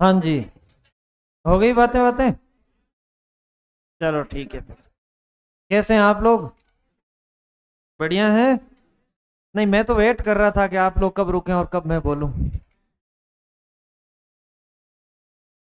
हाँ जी। हो गई बातें बातें। चलो ठीक है फिर। कैसे हैं आप लोग? बढ़िया है। नहीं, मैं तो वेट कर रहा था कि आप लोग कब रुकें और कब मैं बोलूं।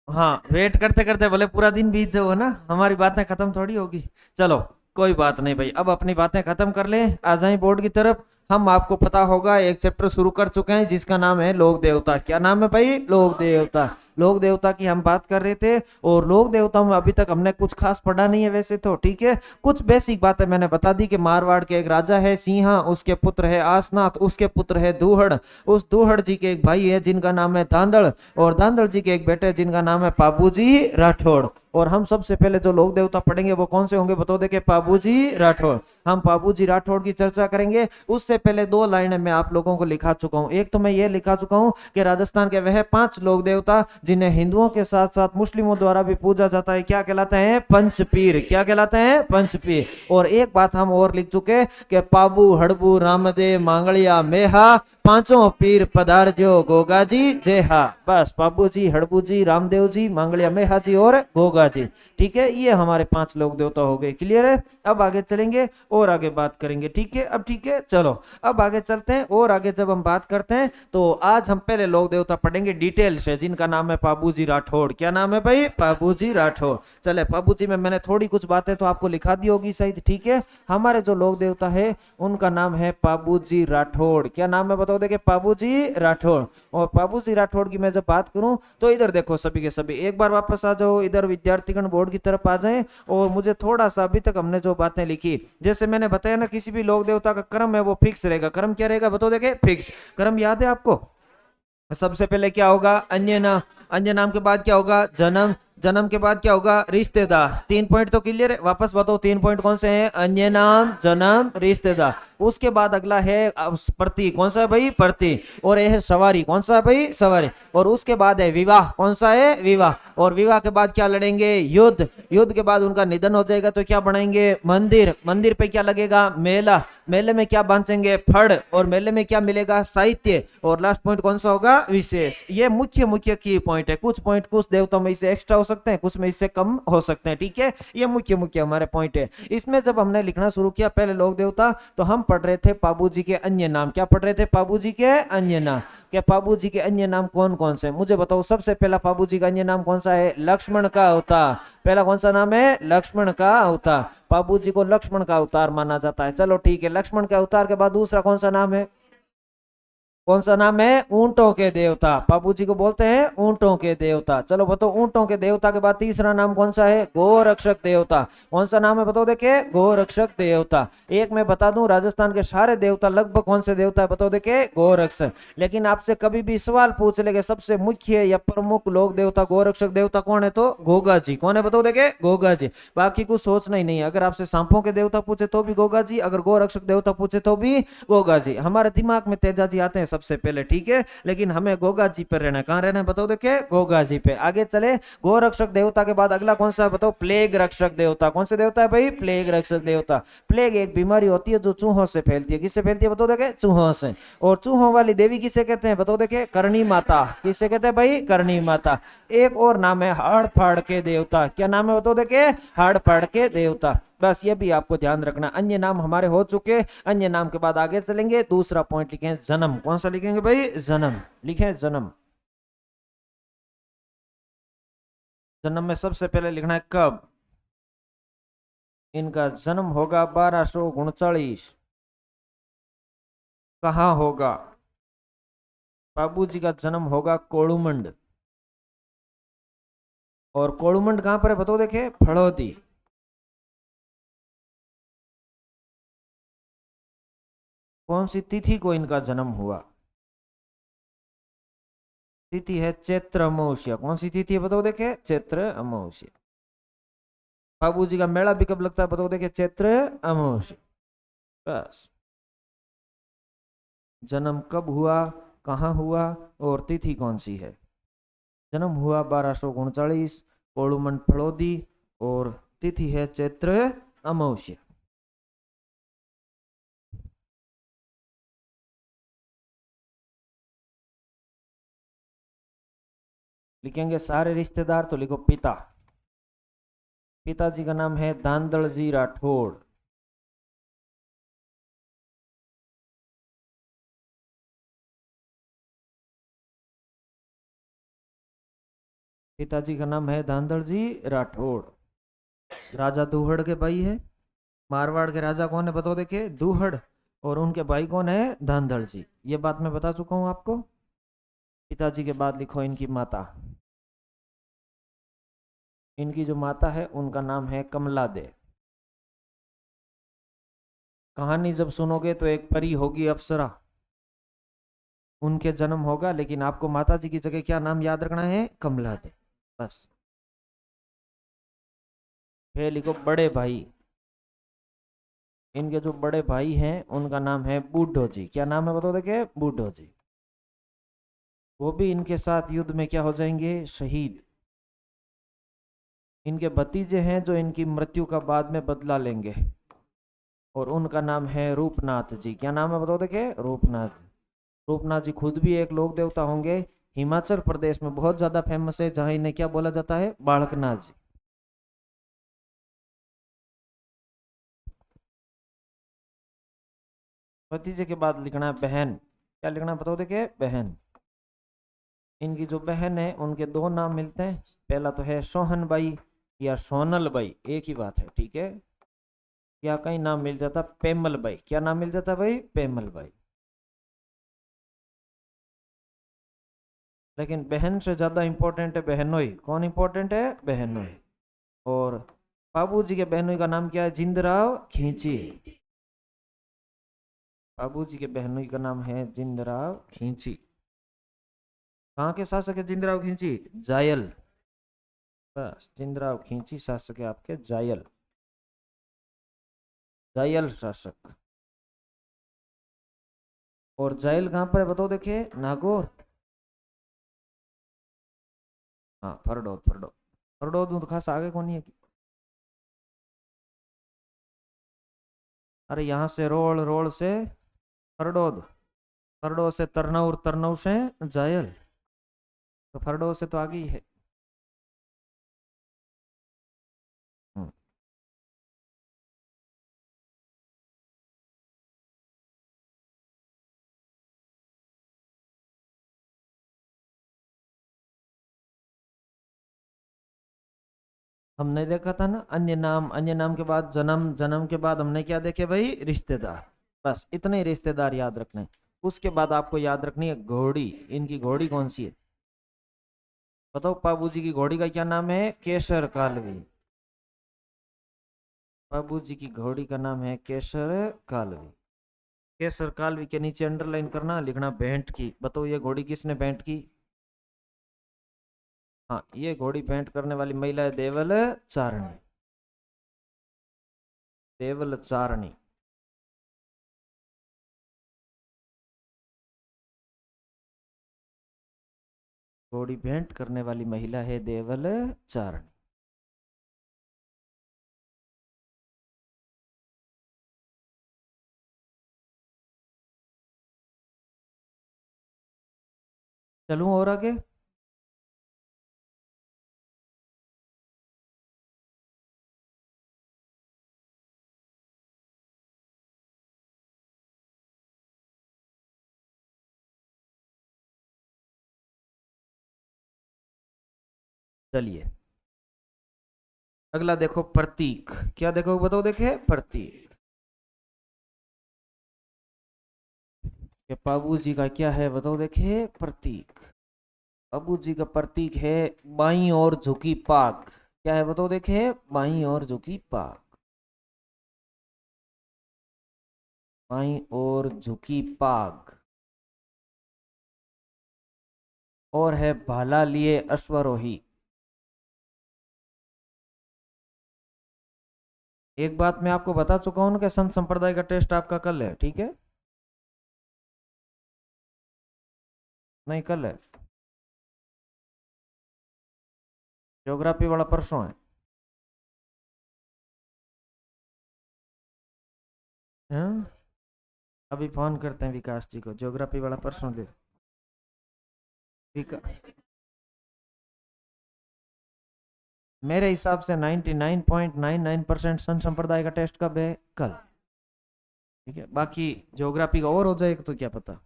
हाँ, वेट करते करते भले पूरा दिन बीत जाओ ना, हमारी बातें खत्म थोड़ी होगी। चलो, कोई बात नहीं भाई, अब अपनी बातें खत्म कर लें, आ जाएं बोर्ड की तरफ। हम, आपको पता होगा, एक चैप्टर शुरू कर चुके हैं जिसका नाम है लोक देवता। क्या नाम है भाई? लोक देवता। लोक देवता की हम बात कर रहे थे। और लोक देवता में अभी तक हमने कुछ खास पढ़ा नहीं है वैसे तो, ठीक है। कुछ बेसिक बातें मैंने बता दी कि मारवाड़ के एक राजा है सिंहा, उसके पुत्र है आसनाथ, उसके पुत्र है दूहड़। उस दूहड़ जी के एक भाई है जिनका नाम है धांधड़। और धांधड़ जी के एक बेटे जिनका नाम है पाबूजी राठौड़। और हम सबसे पहले जो लोक देवता पढ़ेंगे वो कौन से होंगे बताओ? देखे, पाबूजी राठौड़। हम पाबूजी राठौड़ की चर्चा करेंगे। उससे पहले दो लाइनें मैं आप लोगों को लिखा चुका हूं। एक तो मैं ये लिखा चुका हूं कि राजस्थान के वह 5 लोक देवता जिन्हें हिंदुओं के साथ साथ मुस्लिमों द्वारा भी पूजा जाता है, क्या कहलाते हैं? पंचपीर। क्या कहलाते हैं? पंचपीर। और एक बात हम और लिख चुके कि पाबू हड़बू रामदेव मांगलिया मेहा, पांचों पीर पधारजो गोगा जी जय हा। बस, बाबू जी, हड़बू जी, रामदेव जी, मांगलिया मेहा जी और गोगा जी। ठीक है, ये हमारे 5 लोक देवता हो गए। क्लियर है? अब आगे चलेंगे और आगे बात करेंगे। ठीक है, अब ठीक है, चलो। अब आगे चलते हैं और आगे जब हम बात करते हैं तो आज हम पहले लोक देवता पढ़ेंगे डिटेल से, जिनका नाम है पाबूजी राठौड़। क्या नाम है भाई? पाबूजी राठौड़। चले, पाबूजी में मैंने थोड़ी कुछ बातें तो आपको लिखा दी होगी शायद, ठीक है। हमारे जो लोक देवता है उनका नाम है पाबूजी राठौड़। क्या नाम है बताओ? देखे, पाबूजी राठौड़। और पाबूजी राठौड़ की मैं जब बात करूं तो इधर देखो, सभी के सभी एक बार वापस आ जाओ, इधर विद्यार्थीगण बोर्ड की तरफ आ जाएं। और मुझे थोड़ा सा अभी तक हमने जो बातें लिखी, जैसे मैंने बताया ना, किसी भी लोक देवता का क्रम है वो फिक्स रहेगा। क्रम क्या रहेगा बताओ? देखे, फिक्स। क्रम याद है आपको? सबसे पहले क्या होगा? अन्य नाम। अन्य नाम के बाद क्या होगा? जन्म। जन्म के बाद क्या होगा? रिश्तेदार। 3 पॉइंट तो क्लियर है? वापस बताओ, 3 पॉइंट कौन से हैं? अन्य नाम, जन्म, रिश्तेदार। उसके बाद अगला है प्रति। कौन सा है भाई? प्रति। और यह है सवारी। कौन सा है भाई? सवारी। और उसके बाद है विवाह। कौन सा है? विवाह। और विवाह के बाद क्या लड़ेंगे? युद्ध। युद्ध के बाद उनका निधन हो जाएगा तो क्या बनाएंगे? मंदिर। मंदिर पे क्या लगेगा? मेला। मेले में क्या बांचेंगे? फड़। और मेले में क्या मिलेगा? साहित्य। और लास्ट पॉइंट कौन सा होगा? विशेष। ये मुख्य मुख्य की पॉइंट है। कुछ पॉइंट कुछ देवताओं में इससे एक्स्ट्रा हो सकते हैं, कुछ में इससे कम हो सकते हैं, ठीक है। ये मुख्य मुख्य हमारे पॉइंट है। इसमें जब हमने लिखना शुरू किया पहले लोक देवता, तो हम पढ़ रहे थे पाबूजी के अन्य नाम। क्या पढ़ रहे थे? पाबूजी के अन्य नाम। क्या पाबूजी के अन्य नाम कौन कौन से? मुझे बताओ, सबसे पहला पाबूजी का अन्य नाम कौन सा है? लक्ष्मण का अवतार। पहला कौन सा नाम है? लक्ष्मण का अवतार। बाबू जी को लक्ष्मण का अवतार माना जाता है। चलो ठीक है, लक्ष्मण के अवतार के बाद दूसरा कौन सा नाम है? कौन सा नाम है? ऊंटों के देवता। बाबू जी को बोलते हैं ऊंटों के देवता। चलो बताओ, ऊंटों के देवता के बाद तीसरा नाम कौन सा है? गोरक्षक देवता। कौन सा नाम है बताओ? देखे, गोरक्षक देवता। एक मैं बता दूं, राजस्थान के सारे देवता लगभग कौन से देवता है बताओ? देखे, गोरक्षक। लेकिन आपसे कभी भी सवाल पूछ लेंगे सबसे मुख्य या प्रमुख लोक देवता गोरक्षक देवता कौन है, तो गोगा जी। कौन है बताओ? देखे, गोगा जी। बाकी कुछ सोचना ही नहीं। अगर आपसे सांपों के देवता पूछे तो भी गोगा जी, अगर गोरक्षक देवता पूछे तो भी गोगा जी। हमारे दिमाग में तेजा जी आते हैं सबसे पहले, ठीक है। लेकिन हमें गोगा जी पर रहना है। कहां रहना है बताओ? देखे, गोगा जी पे। आगे चले, गोरक्षक देवता के बाद अगला कौन सा है बताओ? प्लेग रक्षक देवता। कौन से देवता है भाई? प्लेग रक्षक देवता। प्लेग एक बीमारी होती है जो चूहों से फैलती है। किससे फैलती है बताओ? देखे, चूहों से। और चूहों वाली देवी किसे कहते हैं बताओ? देखे, करणी माता। किसे कहते हैं भाई? करणी माता। एक और नाम है हाड़ फाड़ के देवता। क्या नाम है बताओ? देखे, हाड़ फाड़ के देवता। बस ये भी आपको ध्यान रखना। अन्य नाम हमारे हो चुके। अन्य नाम के बाद आगे चलेंगे, दूसरा पॉइंट लिखें जन्म। कौन सा लिखेंगे भाई? जन्म। लिखें जन्म। जन्म में सबसे पहले लिखना है कब। इनका जन्म होगा 1239। कहाँ होगा? बाबू जी का जन्म होगा कोड़ुमंड। और कोड़ुमंड कहां पर है बताओ? देखे, फड़ौदी। कौन सी तिथि को इनका जन्म हुआ? तिथि है चैत्र अमावस्या। कौन सी तिथि है बताओ? देखे, चैत्र अमावस्या। बाबू जी का मेला भी कब लगता है बताओ? देखे, चैत्र अमावस्या। बस। जन्म कब हुआ, कहाँ हुआ, और तिथि कौन सी है? जन्म हुआ 1239, कोड़ुमन फड़ोदी, और तिथि है चैत्र अमावस्या। लिखेंगे सारे रिश्तेदार तो लिखो पिता। पिताजी का नाम है धांधड़ जी राठौड़। पिताजी का नाम है धांधड़ जी राठौड़। राजा दूहड़ के भाई है। मारवाड़ के राजा कौन है बताओ देखिए, दूहड़। और उनके भाई कौन है, धांधड़ जी। ये बात मैं बता चुका हूं आपको। पिताजी के बाद लिखो इनकी माता। इनकी जो माता है उनका नाम है कमला दे। कहानी जब सुनोगे तो एक परी होगी अप्सरा, उनके जन्म होगा, लेकिन आपको माता जी की जगह क्या नाम याद रखना है, कमला दे, बस। फिर लिखो बड़े भाई। इनके जो बड़े भाई हैं उनका नाम है बूढ़ो जी। क्या नाम है बताओ देखिए, बूढ़ो जी। वो भी इनके साथ युद्ध में क्या हो जाएंगे, शहीद। इनके भतीजे हैं जो इनकी मृत्यु का बाद में बदला लेंगे, और उनका नाम है रूपनाथ जी। क्या नाम है बताओ देखिए, रूपनाथ जी। रूपनाथ जी खुद भी एक लोक देवता होंगे। हिमाचल प्रदेश में बहुत ज्यादा फेमस है, जहां इन्हें क्या बोला जाता है, बालकनाथ जी। भतीजे के बाद लिखना है बहन। क्या लिखना है बताओ देखिए, बहन। इनकी जो बहन है उनके दो नाम मिलते हैं। पहला तो है सोहन बाई या सोनल बाई, एक ही बात है, ठीक है। या कहीं नाम मिल जाता पेमल बाई। क्या नाम मिल जाता भाई, पेमल बाई। लेकिन बहन से ज्यादा इंपॉर्टेंट है बहनोई। कौन इंपॉर्टेंट है, बहनोई। और बाबूजी के बहनोई का नाम क्या है, जिंदराव खींची। बाबूजी के बहनोई का नाम है जिंदराव खींची। कहाँ के शासक है जिंदराव खींची, जायल। बस, जिंदराव खींची शासक है आपके जायल। जायल शासक। और जायल कहाँ पर है बताओ देखिए, नागौर। हाँ, फरडोद फरडोद। फरडोद में तो खास आगे कौन है। अरे यहाँ से रोल, रोल से फरडोद, फरडोद से तरनौर, तरनौर से जायल। तो फरडोद से तो आगे ही है। हम्म। हमने देखा था ना, अन्य नाम, अन्य नाम के बाद जन्म, जन्म के बाद हमने क्या देखे भाई, रिश्तेदार। बस इतने ही रिश्तेदार याद रखने हैं। उसके बाद आपको याद रखनी है घोड़ी। इनकी घोड़ी कौन सी है बताओ। बाबू जी की घोड़ी का क्या नाम है, केसर कालवी। बाबू जी की घोड़ी का नाम है केसर कालवी। केसर कालवी के नीचे अंडरलाइन करना, लिखना भेंट की। बताओ ये घोड़ी किसने भेंट की। हाँ, ये घोड़ी भेंट करने वाली महिला है देवल चारणी। देवल चारणी। घोड़ी भेंट करने वाली महिला है देवल चारणी। चलूं और आगे। चलिए, अगला देखो प्रतीक। क्या देखो बताओ देखे, प्रतीक। ये बाबू जी का क्या है बताओ देखे, प्रतीक। बाबू जी का प्रतीक है बाई और झुकी पाग। क्या है बताओ देखे, बाई और झुकी पाग। बाई और झुकी पाग। और है भाला लिए अश्वरोही। एक बात मैं आपको बता चुका हूं कि संत संप्रदाय का टेस्ट आपका कल है, ठीक है। नहीं, कल है। ज्योग्राफी वाला परसों है। हाँ? अभी फोन करते हैं विकास जी को, ज्योग्राफी वाला परसों दे। विका, मेरे हिसाब से 99.99% सन संप्रदाय का टेस्ट कब है? कल। ठीक है, बाकी ज्योग्राफी का और हो जाएगा तो क्या पता।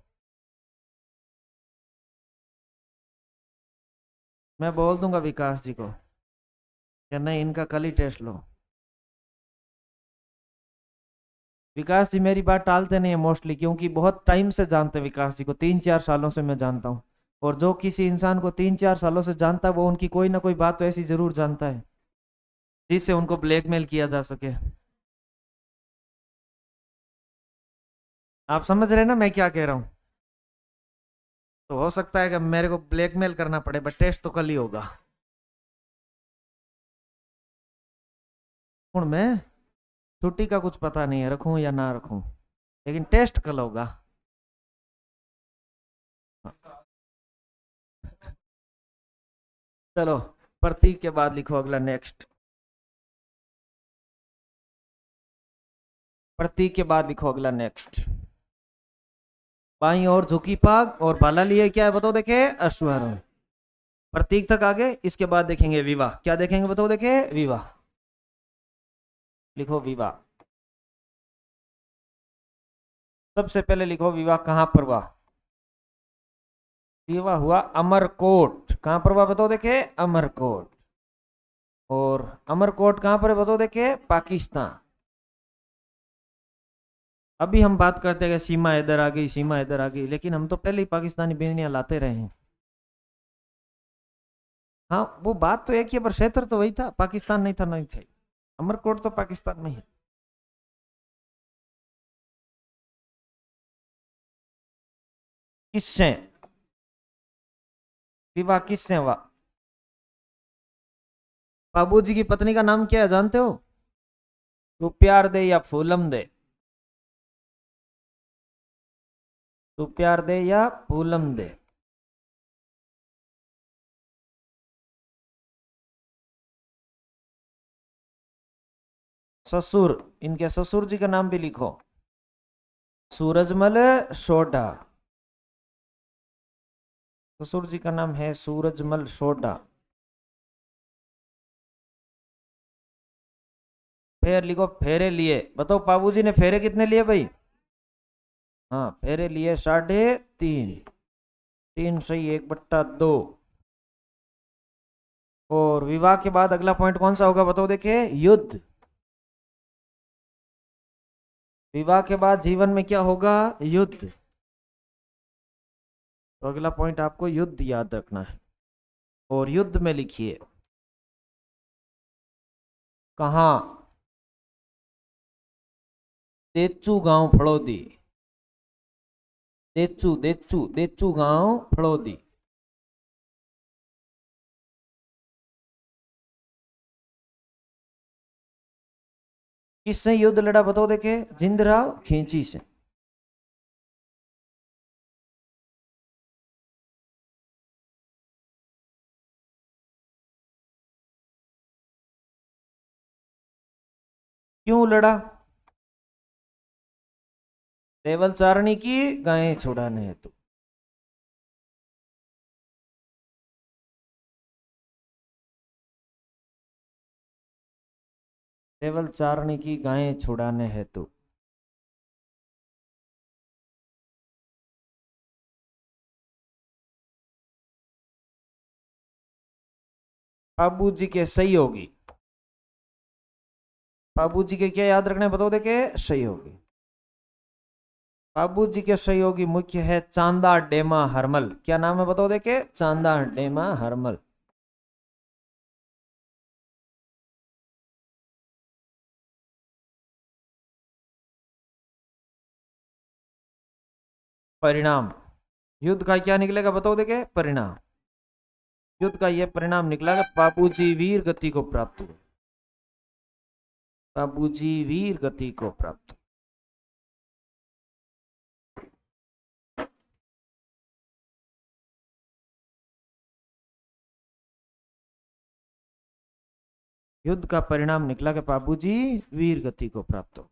मैं बोल दूंगा विकास जी को कि नहीं, इनका कल ही टेस्ट लो। विकास जी मेरी बात टालते नहीं है मोस्टली, क्योंकि बहुत टाइम से जानते हैं विकास जी को, 3-4 सालों से मैं जानता हूँ। और जो किसी इंसान को 3-4 सालों से जानता है वो उनकी कोई ना कोई बात तो ऐसी जरूर जानता है जिससे उनको ब्लैकमेल किया जा सके। आप समझ रहे हैं ना मैं क्या कह रहा हूँ? तो हो सकता है कि मेरे को ब्लैकमेल करना पड़े, बट टेस्ट तो कल ही होगा। हूँ मैं, छुट्टी का कुछ पता नहीं है, रखूं या ना रखूं, लेकिन टेस्ट कल होगा। चलो, प्रतीक के बाद लिखो अगला नेक्स्ट। प्रतीक के बाद लिखो अगला नेक्स्ट। बाई और झुकी पाग और भाला लिए क्या है बताओ देखे? अश्वारोहण। प्रतीक तक आगे, इसके बाद देखेंगे विवाह। क्या देखेंगे बताओ देखे? विवाह। लिखो विवाह। सबसे पहले लिखो विवाह कहां पर हुआ? विवाह हुआ अमरकोट। कहां पर हुआ बताओ देखे? अमरकोट। और अमरकोट कहां पर है बताओ देखे? पाकिस्तान। अभी हम बात करते हैं कि सीमा इधर आ गई, सीमा इधर आ गई, लेकिन हम तो पहले ही पाकिस्तानी बेनियां लाते रहे हैं। हाँ, वो बात तो एक ही है, पर क्षेत्र तो वही था, पाकिस्तान नहीं था, नहीं थे। अमरकोट तो पाकिस्तान में है। किससे विवाह? किससे हुआ? बाबूजी की पत्नी का नाम क्या है जानते हो? तू प्यार दे या फूलम दे? तू प्यार दे या फूलम दे? ससुर, इनके ससुर जी का नाम भी लिखो। सूरजमल सोडा। ससुर जी का नाम है सूरजमल सोडा। फिर लिखो फेरे लिए। बताओ बाबूजी ने फेरे कितने लिए भाई? हाँ, फेरे लिए 3.5। 3 सही 1/2। और विवाह के बाद अगला पॉइंट कौन सा होगा बताओ देखिए? युद्ध। विवाह के बाद जीवन में क्या होगा? युद्ध। तो अगला पॉइंट आपको युद्ध याद रखना है। और युद्ध में लिखिए कहाँ? देचू गांव फड़ौदी। देचू देचू देचू गांव फड़ौदी। किससे युद्ध लड़ा बताओ देखे? जिंदराव खींची से। क्यों लड़ा? देवल चारणी की गायें छुड़ाने हेतु। देवल चारणी की गायें छुड़ाने हेतु। बाबू जी के सहयोगी। बाबू जी के क्या याद रखने बताओ देखे? सहयोगी। बाबू जी के सहयोगी मुख्य है चांदा डेमा हरमल। क्या नाम है बताओ देखे? चांदा डेमा हरमल। परिणाम युद्ध का क्या निकलेगा बताओ देखे? परिणाम। युद्ध का यह परिणाम निकला कि बाबूजी वीर गति को प्राप्त हुए। बाबूजी वीर गति को प्राप्त। युद्ध का परिणाम निकला कि बाबूजी वीर गति को प्राप्त हो।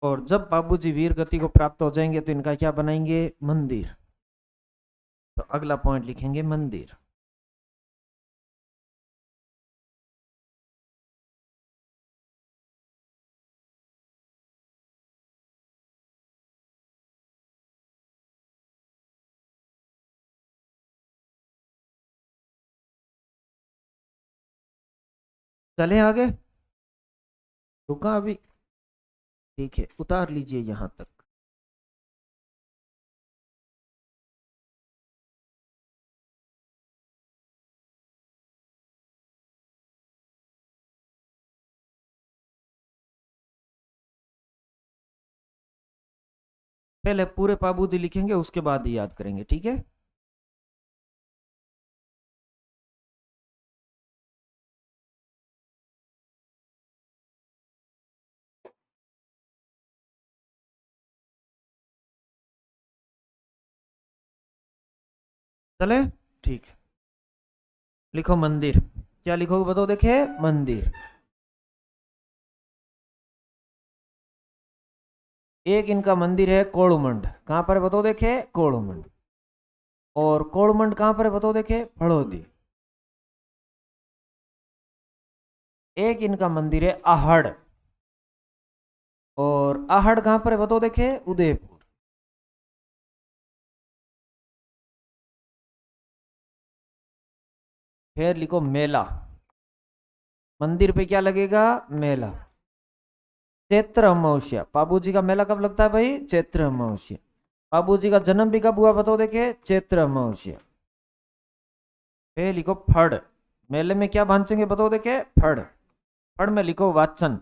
और जब बाबूजी वीर गति को प्राप्त हो जाएंगे तो इनका क्या बनाएंगे? मंदिर। तो अगला पॉइंट लिखेंगे मंदिर। चले आगे, रुका अभी, ठीक है, उतार लीजिए यहां तक। पहले पूरे पाबूदी लिखेंगे, उसके बाद ही याद करेंगे, ठीक है। चले, ठीक है। लिखो मंदिर। क्या लिखोगे बताओ, देखे, मंदिर। एक इनका मंदिर है कोड़ुमंड, कहां पर है बताओ देखे? कोड़ुमंड। और कोड़ुमंड कहां पर है बताओ देखे? फड़ोदी। एक इनका मंदिर है आहड़, और आहड़ कहां पर है बताओ देखे? उदयपुर। फिर लिखो मेला। मंदिर पे क्या लगेगा? मेला। चैत्र अमावस्या। बाबूजी का मेला कब लगता है भाई? चैत्र अमावस्या। बाबूजी का जन्म भी कब हुआ बताओ देखे? चैत्र अमावस्या। फिर लिखो फड़। मेले में क्या बांचेंगे बताओ देखे? फड़। फड़ में लिखो वाचन।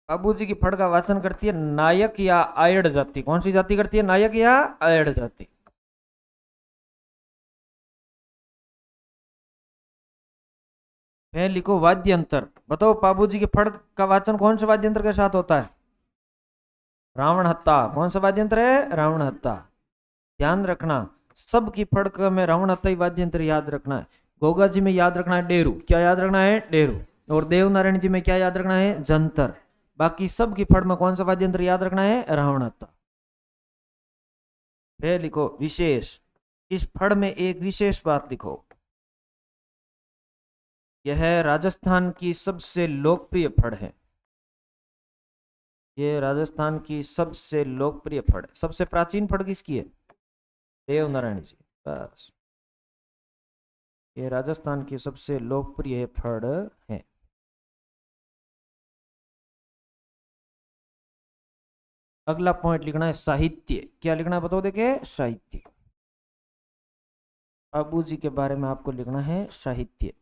बाबूजी की फड़ का वाचन करती है नायक या आयड़ जाति। कौन सी जाति करती है? नायक या आयड़ जाति। फिर लिखो वाद्य अंतर। बताओ बाबूजी की फड़ का वाचन कौन से वाद्य यंत्र के साथ होता है? रावण हत्ता। कौन सा वाद्य यंत्र है? रावण हत्ता। ध्यान रखना, सबकी फड़क में रावण हत्ता ही वाद्य यंत्र याद रखना है। गोगा जी में याद रखना है डेरू। क्या याद रखना है? डेरू। और देवनारायण जी में क्या याद रखना है? जंतर। बाकी सबकी फड़ में कौन सा वाद्य यंत्र याद रखना है? रावण हत्ता। फिर लिखो विशेष। इस फड़ में एक विशेष बात लिखो। यह राजस्थान की सबसे लोकप्रिय फड़ है। ये राजस्थान की सबसे लोकप्रिय फड़ है। सबसे प्राचीन फड़ किसकी है? देवनारायण जी। बस, ये राजस्थान की सबसे लोकप्रिय फड़ है। अगला पॉइंट लिखना है साहित्य। क्या लिखना है बताओ देखे? साहित्य। बाबू जी के बारे में आपको लिखना है साहित्य।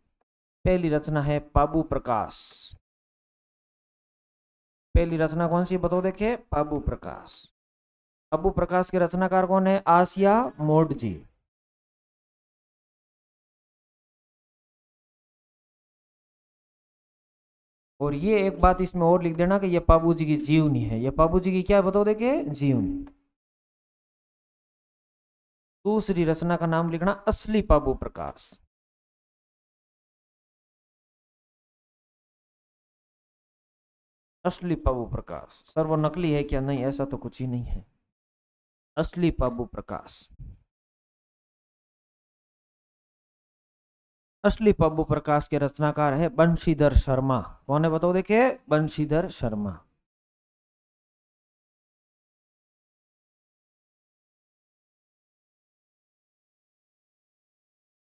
पहली रचना है पाबू प्रकाश। पहली रचना कौन सी बताओ देखे? पाबू प्रकाश। पाबू प्रकाश के रचनाकार कौन है? आसिया मोड जी। और ये एक बात इसमें और लिख देना कि ये पाबू जी की जीवनी है। ये पाबू जी की क्या है बताओ देखे? जीवनी। दूसरी रचना का नाम लिखना असली पाबू प्रकाश। असली पाबू प्रकाश। सर वो नकली है क्या? नहीं, ऐसा तो कुछ ही नहीं है। असली पाबू प्रकाश। असली पाबू प्रकाश के रचनाकार है बंशीधर शर्मा। कौन है बताओ देखिए? बंशीधर शर्मा।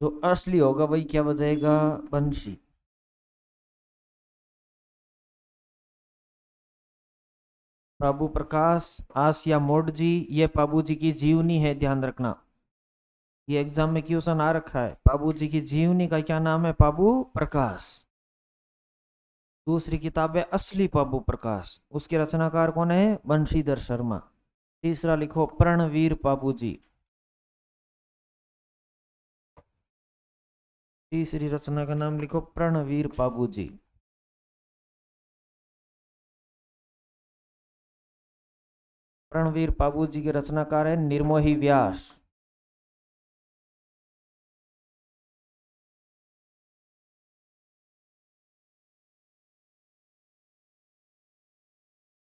जो असली होगा वही क्या बजाएगा? बंशी। पाबू प्रकाश, आसिया मोड जी, ये पाबू जी की जीवनी है, ध्यान रखना। ये एग्जाम में क्वेश्चन आ रखा है। पाबू जी की जीवनी का क्या नाम है? पाबू प्रकाश। दूसरी किताब है असली पाबू प्रकाश, उसके रचनाकार कौन है? बंशीधर शर्मा। तीसरा लिखो प्रणवीर पाबू जी। तीसरी रचना का नाम लिखो प्रणवीर पाबू जी। प्रणवीर पाबू जी के रचनाकार है निर्मोही व्यास।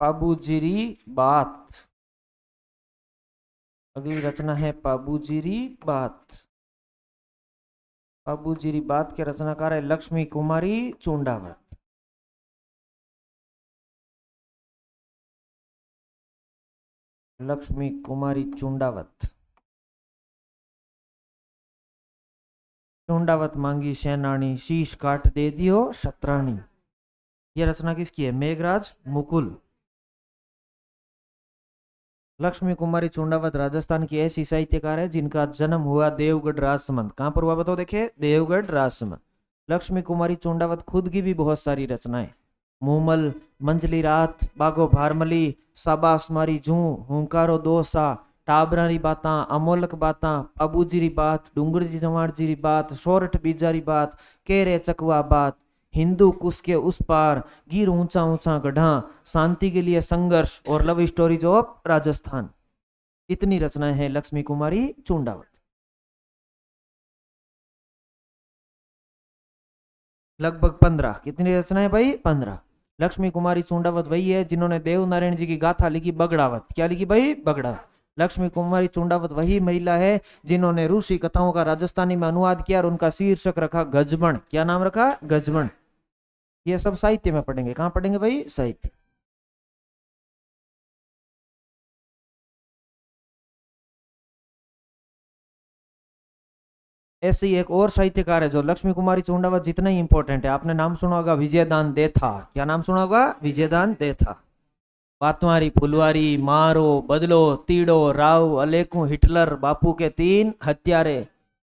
पाबूजीरी बात। अगली रचना है पाबूजीरी बात। पाबूजीरी बात के रचनाकार है लक्ष्मी कुमारी चुंडावत। लक्ष्मी कुमारी चुंडावत। चुंडावत मांगी सेनानी, शीश काट दे दियो शतरानी। यह रचना किसकी है? मेघराज मुकुल। लक्ष्मी कुमारी चुंडावत राजस्थान की ऐसी साहित्यकार है जिनका जन्म हुआ देवगढ़ राजसमंद। कहां पर हुआ बताओ? देखे, देवगढ़ राजसमंद। लक्ष्मी कुमारी चुंडावत खुद की भी बहुत सारी रचनाएं, मूमल, मंजली रात, बागो भारमली, शाबाश मारी जू, हुंकारो दोसा, टाबरा री बातां, अमोलक बातां, पाबूजी री बात, डूंगर जी जवाड़ जी री बात, सोरठ बीजा री बात, केरे चकवा बात, हिंदू कुश के उस पार, गिर ऊंचा ऊंचा गढ़ा, शांति के लिए संघर्ष और लव स्टोरीज ऑफ राजस्थान। इतनी रचनाएं हैं लक्ष्मी कुमारी चुंडावत। लगभग 15। कितनी रचनाएं भाई? 15। लक्ष्मी कुमारी चुंडावत वही है जिन्होंने देव नारायण जी की गाथा लिखी बगड़ावत। क्या लिखी भाई? बगड़ावत। लक्ष्मी कुमारी चुंडावत वही महिला है जिन्होंने रूसी कथाओं का राजस्थानी में अनुवाद किया और उनका शीर्षक रखा गजबन। क्या नाम रखा? गजबन। ये सब साहित्य में पढ़ेंगे। कहां पढ़ेंगे भाई? साहित्य। ऐसे ही एक और साहित्यकार है जो लक्ष्मी कुमारी चुंडावत जितना ही इंपॉर्टेंट है, आपने नाम सुना होगा, विजयदान देथा। क्या नाम सुना होगा? विजयदान देथा। पातवारी, फुलवारी, मारो, बदलो, तीड़ो, राव, अलेकू, हिटलर, बापू के 3 हत्यारे,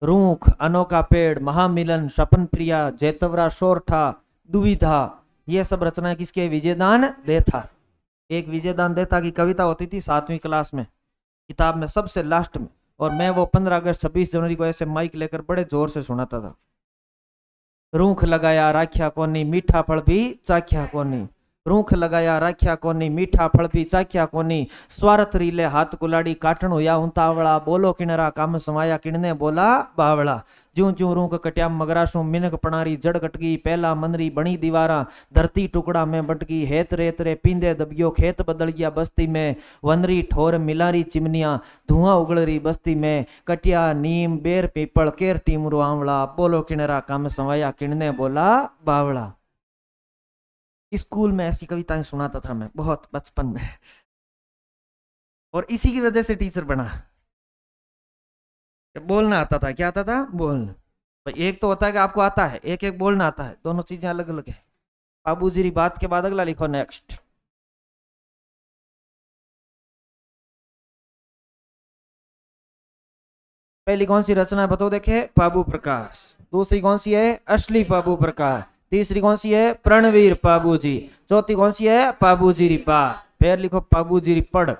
रूख, अनोखा पेड़, महामिलन, सपन प्रिया, जैतवरा सोरठा, दुविधा, ये सब रचनाएं किसके? विजयदान देथा। एक विजयदान देथा की कविता होती थी 7वीं क्लास में, किताब में सबसे लास्ट में, और मैं वो 15 अगस्त 26 जनवरी को ऐसे माइक लेकर बड़े जोर से सुनाता था। रूख लगाया राख्या कोनी, मीठा फल भी चाख्या कोनी। रूख लगाया राख्या कोनी, मीठा फल भी चाख्या कोनी। स्वार्थ रीले हाथ कुलाड़ी, काटण होया उतावड़ा, बोलो किनरा काम समाया, किणने बोला बावड़ा। ज्यों ज्यों रूख कट्या मगराशू, मिनक पणारी जड़ कटगी, पहला मनरी बनी दीवारा, धरती टुकड़ा में बटकी, हेत रेत रे पींदे दबियो, खेत बदल गया बस्ती में, वनरी ठोर मिलारी चिमनिया, धुआं उगल रही बस्ती में, कटिया नीम बेर पीपल केर टीमरू आंवला, बोलो किनरा काम समाया, किणने बोला बावड़ा। स्कूल में ऐसी कविताएं सुनाता था मैं बहुत बचपन में, और इसी की वजह से टीचर बना। बोलना आता था। क्या आता था? बोलना। भाई एक तो होता है कि आपको आता है, एक एक बोलना आता है, दोनों चीजें अलग अलग है। बाबूजी की बात के बाद अगला लिखो नेक्स्ट। पहली कौन सी रचना है बताओ देखे? पाबू प्रकाश। दूसरी कौन सी है? असली पाबू प्रकाश। तीसरी कौन सी है? प्रणवीर पाबूजी। चौथी कौन सी है? पाबूजी री बात। फिर लिखो पाबूजी री पढ़।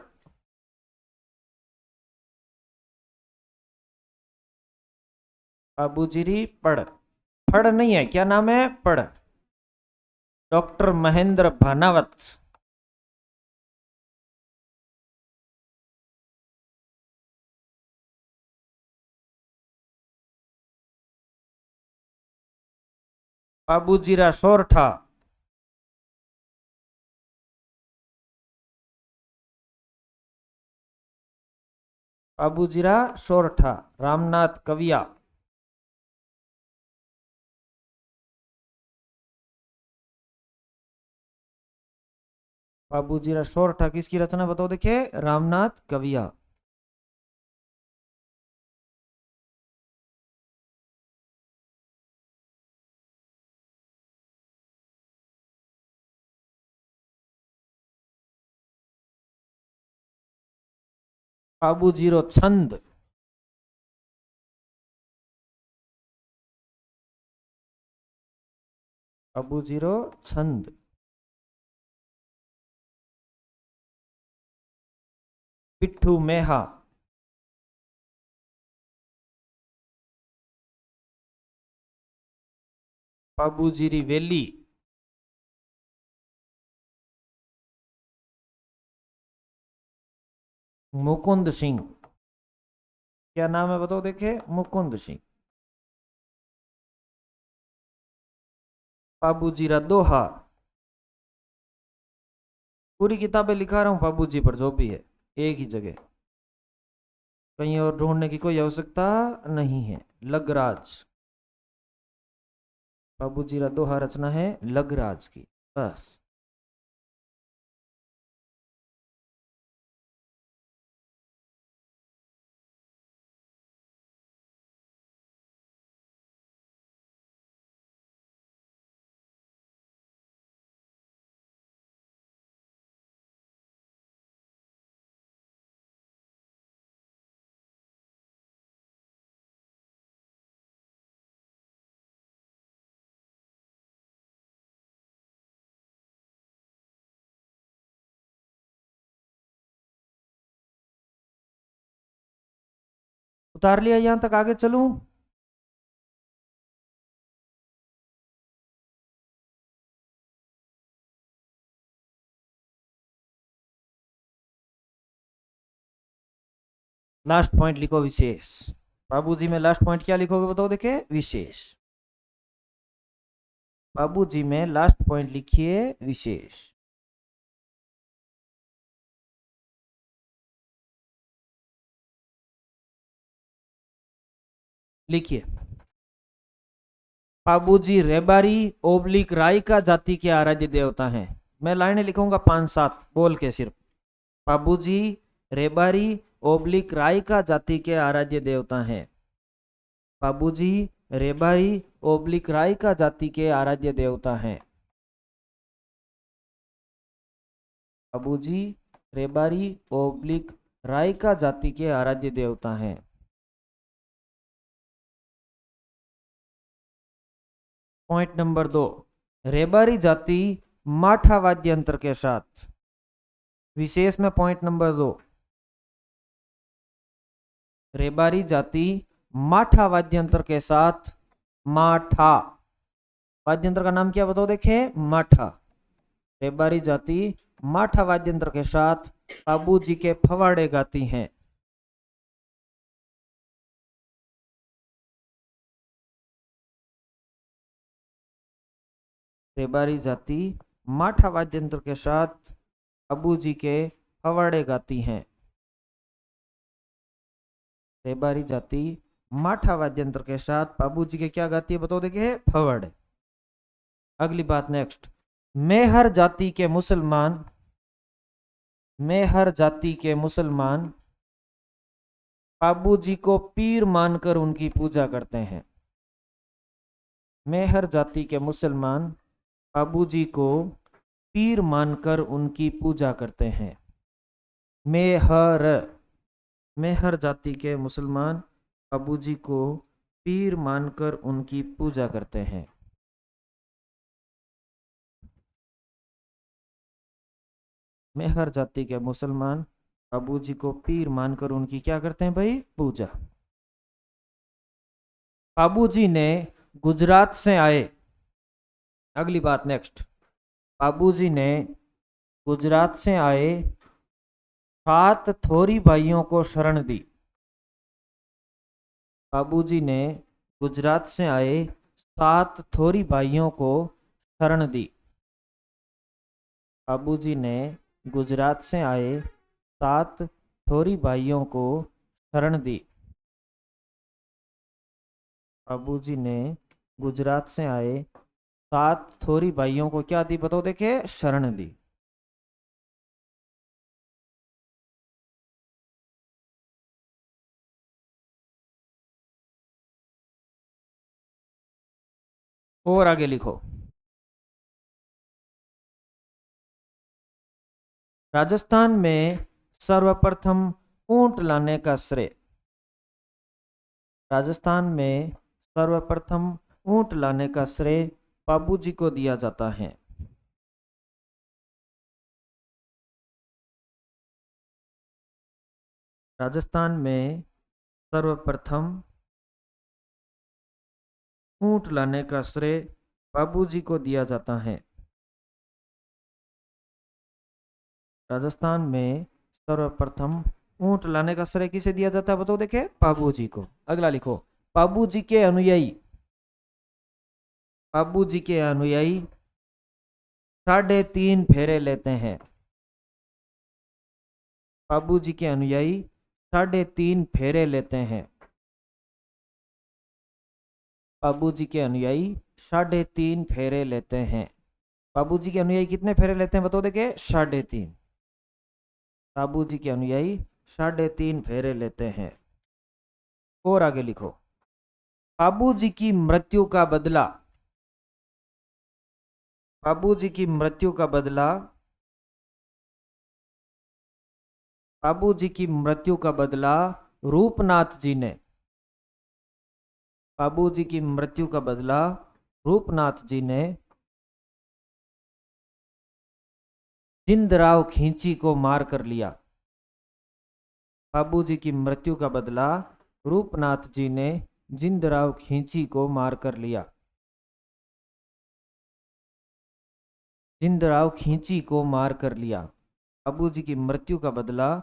पाबूजी री पढ़। फड़ नहीं है, क्या नाम है? पढ़। डॉक्टर महेंद्र भानावत। पाबूजीरा सोरठा। पाबूजीरा सोरठा। रामनाथ कविया। बाबूजीरा सोरठा किसकी रचना बताओ देखिए? रामनाथ कविया। बाबूजीरो छंद। बाबूजीरो छंद। पिट्ठू मेहा। बाबूजीरी वेली। मुकुंद सिंह। क्या नाम है बताओ देखे? मुकुंद सिंह। बाबूजीरा दोहा। पूरी किताबें लिखा रहा हूँ बाबू जी पर, जो भी है एक ही जगह, कहीं और ढूंढने की कोई आवश्यकता नहीं है। लगराज, बाबू जी रा दोहा रचना है लगराज की, बस। उतार लिया, यहां तक आगे चलूं? लास्ट पॉइंट लिखो विशेष। बाबूजी में लास्ट पॉइंट क्या लिखोगे बताओ, देखे, विशेष। बाबूजी में लास्ट पॉइंट लिखिए विशेष। लिखिए, बाबूजी रेबारी ओब्लिक रायका जाति के आराध्य देवता हैं। मैं लाइनें लिखूंगा 5-7 बोल के सिर्फ। बाबूजी रेबारी ओब्लिक रायका जाति के आराध्य देवता हैं। बाबूजी रेबारी ओब्लिक रायका जाति के आराध्य देवता हैं। बाबूजी रेबारी ओब्लिक रायका जाति के आराध्य देवता हैं। पॉइंट नंबर 2, रेबारी जाति माठा वाद्य यंत्र के साथ। विशेष में पॉइंट नंबर 2, रेबारी जाति माठा वाद्य यंत्र के साथ। माठा वाद्य यंत्र का नाम क्या बताओ, देखे, माठा। रेबारी जाति माठा वाद्य यंत्र के साथ बाबू जी के फवाड़े गाती हैं। रेबारी जाति माठा वाद्य यंत्र के साथ बाबू जी के फवाड़े गाती हैं। रेबारी जाति माठा वाद्य यंत्र के साथ बाबू जी के क्या गाती है बताओ, देखिए, फवाड़े। अगली बात नेक्स्ट, मेहर जाति के मुसलमान, मेहर जाति के मुसलमान बाबू जी को पीर मानकर उनकी पूजा करते हैं। मेहर जाति के मुसलमान बाबू जी को पीर मानकर उनकी पूजा करते हैं। मेहर, मेहर जाति के मुसलमान बाबू जी को पीर मानकर उनकी पूजा करते हैं। मेहर जाति के मुसलमान बाबू जी को पीर मानकर उनकी क्या करते हैं भाई, पूजा। बाबू जी ने गुजरात से आए, अगली बात नेक्स्ट, बाबू जी ने गुजरात से आए 7 थोरी भाइयों को शरण दी। बाबू जी ने गुजरात से आए 7 थोरी भाइयों को शरण दी। बाबू जी ने गुजरात से आए 7 थोरी भाइयों को शरण दी। बाबू जी ने गुजरात से आए 7 थोरी भाइयों को क्या दी बताओ, देखे, शरण दी। और आगे लिखो, राजस्थान में सर्वप्रथम ऊंट लाने का श्रेय, राजस्थान में सर्वप्रथम ऊंट लाने का श्रेय बाबू जी को दिया जाता है। राजस्थान में सर्वप्रथम ऊंट लाने का श्रेय बाबू जी को दिया जाता है। राजस्थान में सर्वप्रथम ऊंट लाने का श्रेय किसे दिया जाता है बताओ, देखे, बाबू जी को। अगला लिखो, बाबू जी के अनुयायी, बाबू जी के अनुयायी 3.5 फेरे लेते हैं। बाबूजी के अनुयायी 3.5 फेरे लेते हैं। बाबूजी के अनुयायी 3.5 फेरे लेते हैं। बाबूजी के अनुयायी कितने फेरे लेते हैं बताओ देखे? 3.5। बाबूजी के अनुयायी 3.5 फेरे लेते हैं। और आगे लिखो, बाबूजी की मृत्यु का बदला। बाबूजी की मृत्यु का बदला। बाबूजी की मृत्यु का बदला रूपनाथ जी ने। बाबूजी की मृत्यु का बदला रूपनाथ जी ने जिंदराव खींची को मार कर लिया। बाबूजी की मृत्यु का बदला रूपनाथ जी ने जिंदराव खींची को मार कर लिया। जिंदराव खींची को मार कर लिया। बाबूजी की मृत्यु का बदला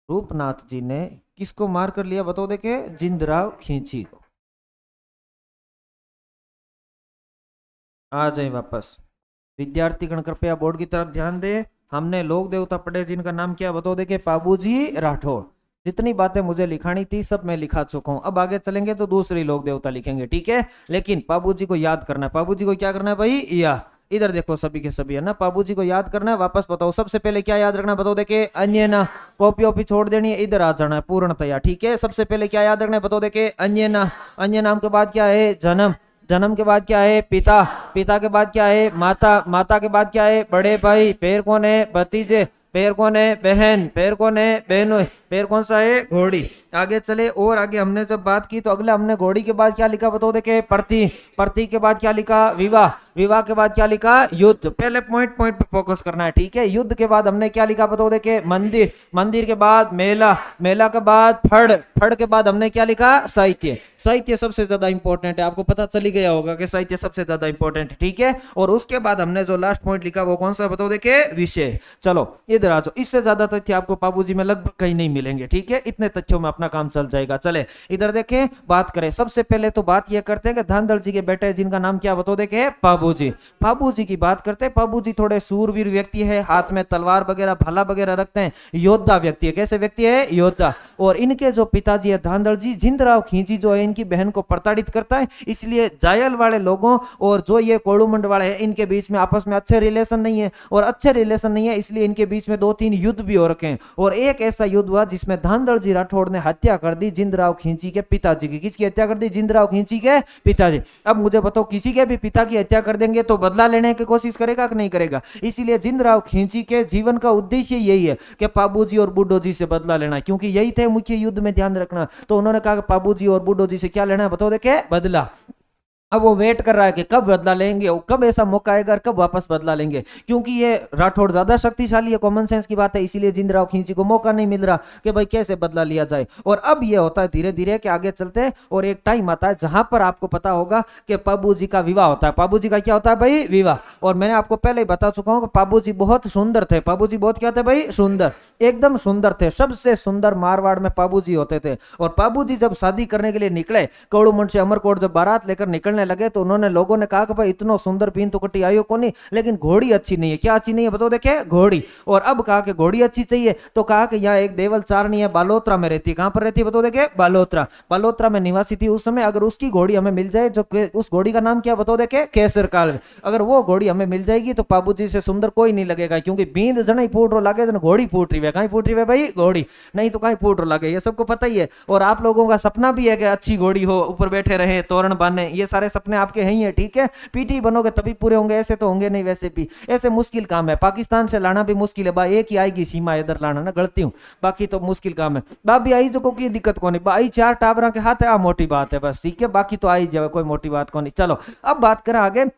रूपनाथ जी ने किसको मार कर लिया बताओ देखे? जिंदराव खींची को। आ जाए वापस। विद्यार्थीगण कृपया बोर्ड की तरफ ध्यान दे। हमने लोक देवता पढ़े जिनका नाम क्या बताओ देखे? बाबूजी राठौड़। जितनी बातें मुझे लिखानी थी सब मैं लिखा चुका हूं। अब आगे चलेंगे तो दूसरी लोक देवता लिखेंगे, ठीक है? लेकिन बाबूजी को याद करना है। बाबूजी को क्या करना है भाई? या इधर देखो सभी के सभी, है ना? बाबूजी को याद करना है। वापस बताओ, सबसे पहले क्या याद रखना है बताओ देखे? अन्य ना। कॉपी ओपी छोड़ देनी है, इधर आ जाना है पूर्णतया, ठीक है? सबसे पहले क्या याद रखना है बताओ देखे? अन्य ना। अन्य नाम के बाद क्या है? जन्म। जन्म के बाद क्या है? पिता। पिता के बाद क्या है? माता। माता के बाद क्या है? बड़े भाई। पैर कौन है? भतीजे। पैर कौन है? बहन। पैर कौन है? बहनोई। पैर कौन सा है? घोड़ी। आगे चले, और आगे हमने जब बात की तो अगले हमने घोड़ी के बाद क्या लिखा बताओ देखे? प्रति। प्रति के बाद क्या लिखा? विवाह। विवाह के बाद क्या लिखा? युद्ध। पहले पॉइंट पॉइंट पे फोकस करना है, ठीक है? युद्ध के बाद हमने क्या लिखा बताओ देखे? मंदिर। मंदिर के बाद मेला। मेला के बाद फड़। फड़ के बाद हमने क्या लिखा? साहित्य। साहित्य सबसे ज्यादा इंपॉर्टेंट है, आपको पता चली गया होगा कि साहित्य सबसे ज्यादा इंपॉर्टेंट है, ठीक है? और उसके बाद हमने जो लास्ट पॉइंट लिखा वो कौन सा बताओ देखे? विषय। चलो इधर आ जाओ। इससे ज्यादा तथ्य आपको बाबूजी में लगभग कहीं नहीं मिलेंगे, ठीक है? इतने तथ्यों में अपना काम चल जाएगा। चले इधर देखें, बात करें। सबसे पहले तो बात यह करते हैं कि धांधल जी के बेटे जिनका नाम क्या बताओ देखे? बाबूजी। बाबूजी की बात करते हैं। बाबूजी थोड़े सूरवीर व्यक्ति है, हाथ में तलवार वगैरह भाला वगैरह रखते हैं, योद्धा व्यक्ति है। कैसे व्यक्ति है? योद्धा। और इनके जो पिताजी है धांधल जी, जिंदराव खींची जो है इनकी बहन को प्रताड़ित करता है, इसलिए जायल वाले लोगों और जो ये कोड़ूमंड वाले हैं इनके बीच में आपस में अच्छे रिलेशन नहीं है। और अच्छे रिलेशन नहीं है इसलिए इनके बीच में 2-3 युद्ध भी हो रखे हैं। और एक ऐसा युद्ध हुआ जिसमें धांधल जी राठौड़ ने हत्या कर दी जिंदराव खींची के पिताजी की। किसकी हत्या कर दी? जिंदराव खींची के पिताजी। अब मुझे बताओ, किसी के भी पिता की हत्या कर देंगे तो बदला लेने की कोशिश करेगा कि नहीं करेगा? इसीलिए जिंदराव खींची के जीवन का उद्देश्य यही है कि बाबूजी और बुड्ढो जी से बदला लेना, क्योंकि यही थे मुख्य युद्ध में, ध्यान रखना। तो उन्होंने कहा कि बाबूजी और बुड्ढो जी से क्या लेना है बताओ देखे? बदला। अब वो वेट कर रहा है कि कब बदला लेंगे, कब ऐसा मौका आएगा, कब वापस बदला लेंगे, क्योंकि ये राठौड़ ज्यादा शक्तिशाली है, कॉमन सेंस की बात है। इसीलिए जिंदराव खींची को मौका नहीं मिल रहा कि भाई कैसे बदला लिया जाए। और अब ये होता है धीरे धीरे कि आगे चलते हैं और एक टाइम आता है जहां पर आपको पता होगा कि पाबू जी का विवाह होता है। पाबू जी का क्या होता है भाई? विवाह। और मैंने आपको पहले ही बता चुका हूं कि पाबू जी बहुत सुंदर थे। पाबू जी बहुत क्या थे भाई? सुंदर, एकदम सुंदर थे। सबसे सुंदर मारवाड़ में पाबू जी होते थे। और पाबू जी जब शादी करने के लिए निकले, कौड़ूमंड से अमरकोट जब बारात लेकर निकलने लगे तो उन्होंने लोगों ने कहा कि भाई इतना सुंदर पीन तो कटी आयो को नहीं, लेकिन घोड़ी अच्छी नहीं है। क्या अच्छी नहीं है बताओ देखे? घोड़ी। और अब कहा कि घोड़ी अच्छी चाहिए तो कहा कि यहाँ एक देवल चारनी है, बालोत्रा में रहती है। कहां पर रहती है बताओ देखे? बालोत्रा। बालोत्रा में निवासी थी उस समय। अगर उसकी घोड़ी हमें मिल जाए, जो उस घोड़ी का नाम क्या बताओ देखे? केसर काल। अगर वो घोड़ी हमें मिल जाएगी तो बाबू जी से सुंदर कोई नहीं लगेगा, क्योंकि बींद जन फूट रो लागे जन घोड़ी फूट रही है। कहीं फूट रही है भाई? घोड़ी। नहीं तो कहीं फूट रो लागे, ये सबको पता ही है। और आप लोगों का सपना भी है कि अच्छी घोड़ी हो, ऊपर बैठे रहे, तोरण बांधे, ये सारे सपने आपके हैं ही है, ठीक है? पीटी बनोगे तभी पूरे होंगे, ऐसे तो होंगे नहीं। वैसे भी ऐसे मुश्किल काम है, पाकिस्तान से लाना भी मुश्किल है। एक ही आएगी सीमा इधर लाना ना, गलती हूं, बाकी तो मुश्किल काम है। बाबी आई जो की दिक्कत कौन है? आई 4 टाबरा के हाथ है, आ मोटी बात है बस, ठीक है? बाकी तो आई जाए, कोई मोटी बात कौन। चलो अब बात करें आगे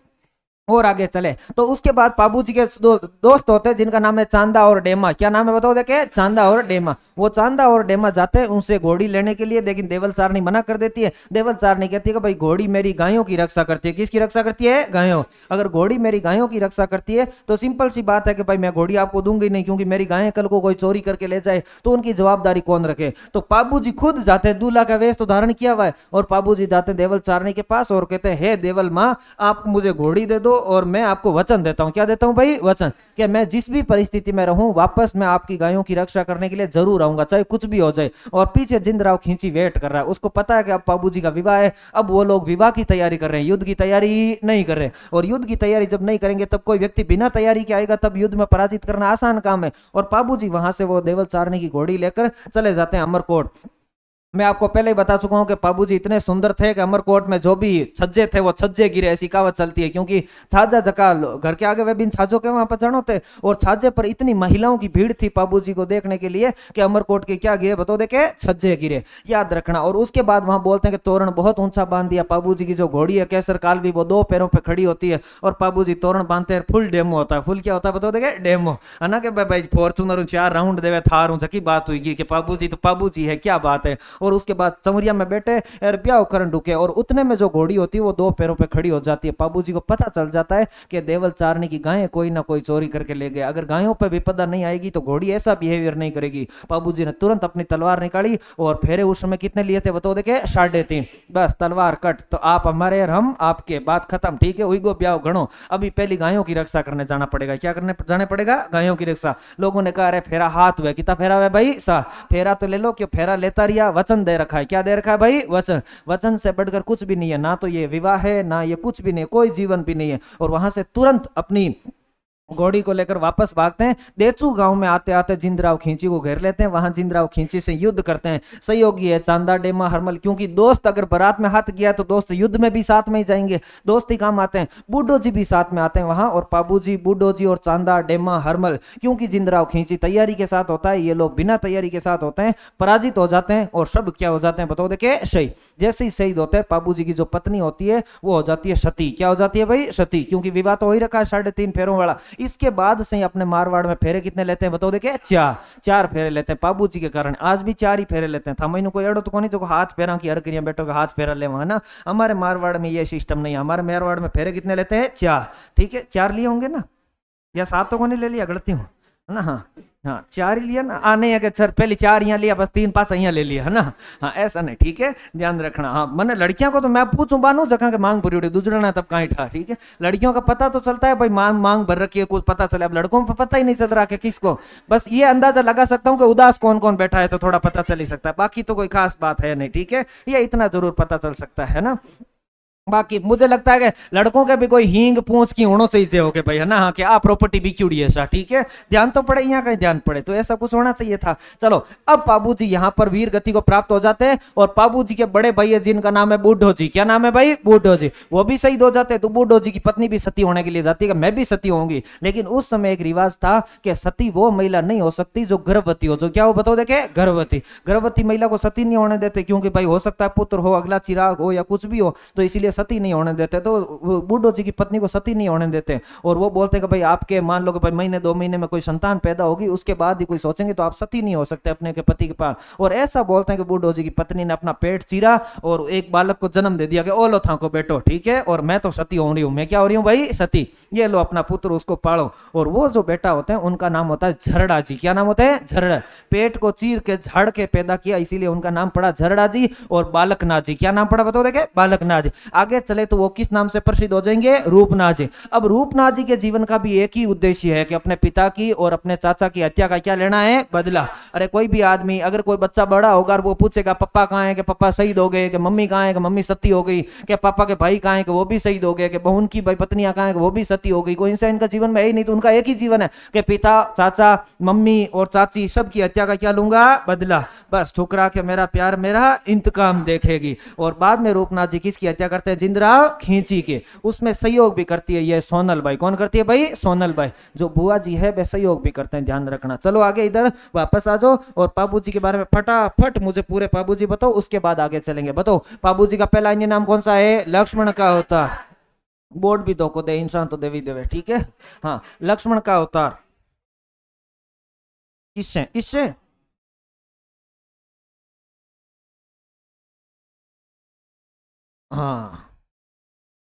और आगे चले तो उसके बाद बाबूजी के दोस्त होते हैं जिनका नाम है चांदा और डेमा। क्या नाम है बताओ देखे? चांदा और डेमा। वो चांदा और डेमा जाते हैं उनसे घोड़ी लेने के लिए, लेकिन देवल चारनी मना कर देती है। देवल चारनी कहती है कि भाई घोड़ी मेरी गायों की रक्षा करती है। किसकी रक्षा करती है? गायों। अगर घोड़ी मेरी गायों की रक्षा करती है तो सिंपल सी बात है कि भाई मैं घोड़ी आपको दूंगी नहीं, क्योंकि मेरी गायें कल को कोई चोरी करके ले जाए तो उनकी जवाबदारी कौन रखे? तो बाबूजी खुद जाते हैं, दूल्हा का वेश तो धारण किया हुआ है, और बाबूजी जाते हैं देवल चारनी के पास और कहते हैं, हे देवल माँ, आप मुझे घोड़ी दे दो और मैं आपको वचन देता हूँ। क्या देता हूँ भाई? वचन, कि मैं जिस भी परिस्थिति में रहूं वापस मैं आपकी गायों की रक्षा करने के लिए जरूर आऊंगा, चाहे कुछ भी हो जाए। और पीछे जिंदराव खींची वेट कर रहा है, उसको पता है कि अब बाबूजी का विवाह है, अब वो लोग विवाह की तैयारी कर रहे हैं, युद्ध की तैयारी नहीं कर रहे। और युद्ध की तैयारी जब नहीं करेंगे तब कोई व्यक्ति बिना तैयारी के आएगा, तब युद्ध में पराजित करना आसान काम है। और बाबूजी वहां से वो देवल चारने की घोड़ी लेकर चले जाते हैं अमरकोट। मैं आपको पहले ही बता चुका हूं कि बाबूजी इतने सुंदर थे कि अमरकोट में जो भी छज्जे थे वो छज्जे गिरे, ऐसी कहावत चलती है। क्योंकि छाजा जका घर के आगे वे बिन छाजों के वहां पर चढ़ो थे, और छाजे पर इतनी महिलाओं की भीड़ थी बाबूजी को देखने के लिए कि अमरकोट के क्या गिरे बतो देखे? छज्जे गिरे, याद रखना। और उसके बाद वहां बोलते हैं कि तोरण बहुत ऊंचा बांध दिया। बाबूजी की जो घोड़ी है केसर कालवी, वो दो पैरों पर खड़ी होती है और बाबूजी तोरण बांधते हैं। फुल डेमो होता है। फुल क्या होता है बतो देखे? डेमो है ना, कि भाई फॉर्चूनर 4 राउंड देवे थार हूं की बात हुई कि बाबूजी तो बाबूजी है, क्या बात है। और उसके बाद चमरिया में बैठे और ब्याह करन ढुके, और उतने में जो घोड़ी होती है वो दो पैरों पे खड़ी हो जाती है। बाबूजी को पता चल जाता है कि देवल चारनी की गायें कोई ना कोई चोरी करके ले गए। अगर गायों पे विपदा नहीं आएगी तो घोड़ी ऐसा बिहेवियर नहीं करेगी। बाबूजी ने तुरंत अपनी तलवार निकाली, और फेरे उस समय कितने लिए थे बताओ देखे? 3.5। बस तलवार कट, तो आप हमारे और हम आपके, बात खत्म। ठीक है, उइगो ब्याह गणो। अभी पहली गायों की रक्षा करने जाना पड़ेगा। क्या करने जाने पड़ेगा? गायों की रक्षा। लोगों ने कहा अरे फेरा हाथ हुआ, कितना फेरा हुआ भाई? सा फेरा तो ले लो। क्यों फेरा लेता रिया? वचन दे रखा है। क्या दे रखा है भाई? वचन। वचन से बढ़कर कुछ भी नहीं है, ना तो ये विवाह है, ना ये कुछ भी नहीं, कोई जीवन भी नहीं है। और वहां से तुरंत अपनी घोड़ी को लेकर वापस भागते हैं। देचू गांव में आते आते जिंदराव खींची को घेर लेते हैं। वहां जिंदराव खींची से युद्ध करते हैं। सहयोगी है चांदा डेमा हरमल, क्योंकि दोस्त अगर बारात में हाथ गया तो दोस्त युद्ध में भी साथ में ही जाएंगे, दोस्त ही काम आते हैं। बूढ़ो जी भी साथ में आते हैं वहां, और बाबूजी, बूढ़ो जी और चांदा डेमा हरमल। क्योंकि जिंदराव खींची तैयारी के साथ होता है, ये लोग बिना तैयारी के साथ होते हैं, पराजित हो जाते हैं। और सब क्या हो जाते हैं बताओ देखे? शहीद। जैसे ही शहीद होते हैं, बाबूजी की जो पत्नी होती है वो हो जाती है सती। क्या हो जाती है भाई? सती। क्योंकि विवाह तो हो ही रखा है 3.5 फेरों वाला। इसके बाद से अपने मारवाड़ में फेरे कितने लेते हैं बताओ देखे? 4 फेरे लेते हैं बाबूजी के कारण। आज भी 4 ही फेरे लेते हैं। था मैंने कोई अड़ो तो नहीं जो हाथ फेरा की हर क्रिया बेटो का हाथ फेरा ले वहां ना। हमारे मारवाड़ में ये सिस्टम नहीं है। हमारे मारवाड़ में फेरे कितने लेते हैं? 4। ठीक है, 4 लिए होंगे ना, या 7 तो को नहीं ले लिया? गलती हूँ है ना? हाँ हाँ, 4 ही लिया ना। नहीं है कि सर पहले 4 यहाँ लिया, बस 3 5 यहाँ ले लिया है ना। हाँ ऐसा नहीं, ठीक है, ध्यान रखना। हाँ मैंने लड़कियों को तो मैं पूछूं बानू जगह के मांग भरी उड़ी दूसरा तब कहीं था। ठीक है, लड़कियों का पता तो चलता है भाई, मांग मांग भर रखी है कुछ पता चले। अब लड़कों को पता ही नहीं चल रहा कि किसको, बस ये अंदाजा लगा सकता हूँ कि उदास कौन कौन बैठा है तो थोड़ा पता चल ही सकता है। बाकी तो कोई खास बात है नहीं। ठीक है, ये इतना जरूर पता चल सकता है ना। बाकी मुझे लगता है कि लड़कों के भी कोई हींग पूंछ की होना चाहिए हो के भाई है ना। हाँ, कि आ प्रॉपर्टी बिक्यूड़ी है ऐसा। ठीक है, ध्यान तो पड़े, यहाँ कहीं ध्यान पड़े, तो ऐसा कुछ होना चाहिए था। चलो, अब बाबूजी यहाँ पर वीर गति को प्राप्त हो जाते हैं, और बाबूजी के बड़े भाई है जिनका नाम है बूढ़ो जी। क्या नाम है भाई? बूढ़ो जी। वो भी शहीद हो जाते हैं। तो बूढ़ो जी की पत्नी भी सती होने के लिए जाती है कि मैं भी सती होंगी। लेकिन उस समय एक रिवाज था कि सती वो महिला नहीं हो सकती जो गर्भवती हो। जो क्या हो बताओ देखे? गर्भवती। गर्भवती महिला को सती नहीं होने देते, क्योंकि भाई हो सकता है पुत्र हो, अगला चिराग हो, या कुछ भी हो, तो इसीलिए सती नहीं होने देते। तो बूढ़ो जी की पत्नी को सती नहीं होने देते, और वो बोलते कि भाई आपके मान लो कि भाई महीने 2 महीने में कोई संतान पैदा होगी, उसके बाद ही कोई सोचेंगे, तो आप सती नहीं हो सकते अपने के पति के पास। और ऐसा बोलते हैं कि बूढ़ो जी की पत्नी ने अपना पेट चीरा और एक बालक को जन्म दे दिया कि ओलो था को बेटो। ठीक है, और मैं तो सती हो रही हूँ। मैं क्या हो रही हूँ भाई? सती। ये लो अपना पुत्र, उसको पालो। और वो जो बेटा होते हैं उनका नाम होता है झरड़ा जी। क्या नाम होता है? झरड़ा। पेट को चीर के झाड़ के पैदा किया, इसीलिए उनका नाम पड़ा झरड़ा जी। और बालकनाथ जी। क्या नाम पड़ा बताओ देखे? बालकनाथ जी। आगे चले तो वो किस नाम से प्रसिद्ध हो जाएंगे? रूपनाथ जी। अब रूपनाथ जी के जीवन का भी एक ही उद्देश्य है कि अपने पिता की और अपने चाचा की हत्या का क्या लेना है? बदला। अरे कोई भी आदमी, अगर कोई बच्चा बड़ा होगा और वो पूछेगा पप्पा कहाँ है, कि पप्पा शहीद हो गए, कि मम्मी कहाँ है, कि मम्मी सती हो गई, कि पापा के भाई कहाँ है, कि वो भी शहीद हो गए, कि बहन की भाई पत्नियां कहाँ है, कि वो भी सती हो गई, कोई इंसान इनका जीवन में है ही नहीं। तो उनका एक ही जीवन है कि पिता, चाचा, मम्मी और चाची सबकी हत्या का क्या लूंगा? बदला। बस ठुकरा के मेरा प्यार मेरा इंतकाम देखेगी। और बाद में रूपनाथ जी किसकी हत्या करते हैं? जिंदराव खींची के। उसमें सहयोग भी करती है ये सोनल बाई। कौन करती है भाई? सोनल बाई। जो बुआ जी है वे सहयोग भी करते हैं, ध्यान रखना। चलो आगे इधर वापस आ जाओ, और पाबू जी के बारे में फटाफट मुझे पूरे पाबू जी बताओ, उसके बाद आगे चलेंगे। बताओ पाबू जी का पहला अन्य नाम कौन सा है? लक्ष्मण का अवतार। बोर्ड भी तो को दे, इंसान तो देवी देवे। ठीक है, हाँ, लक्ष्मण का अवतार। इससे इससे हाँ,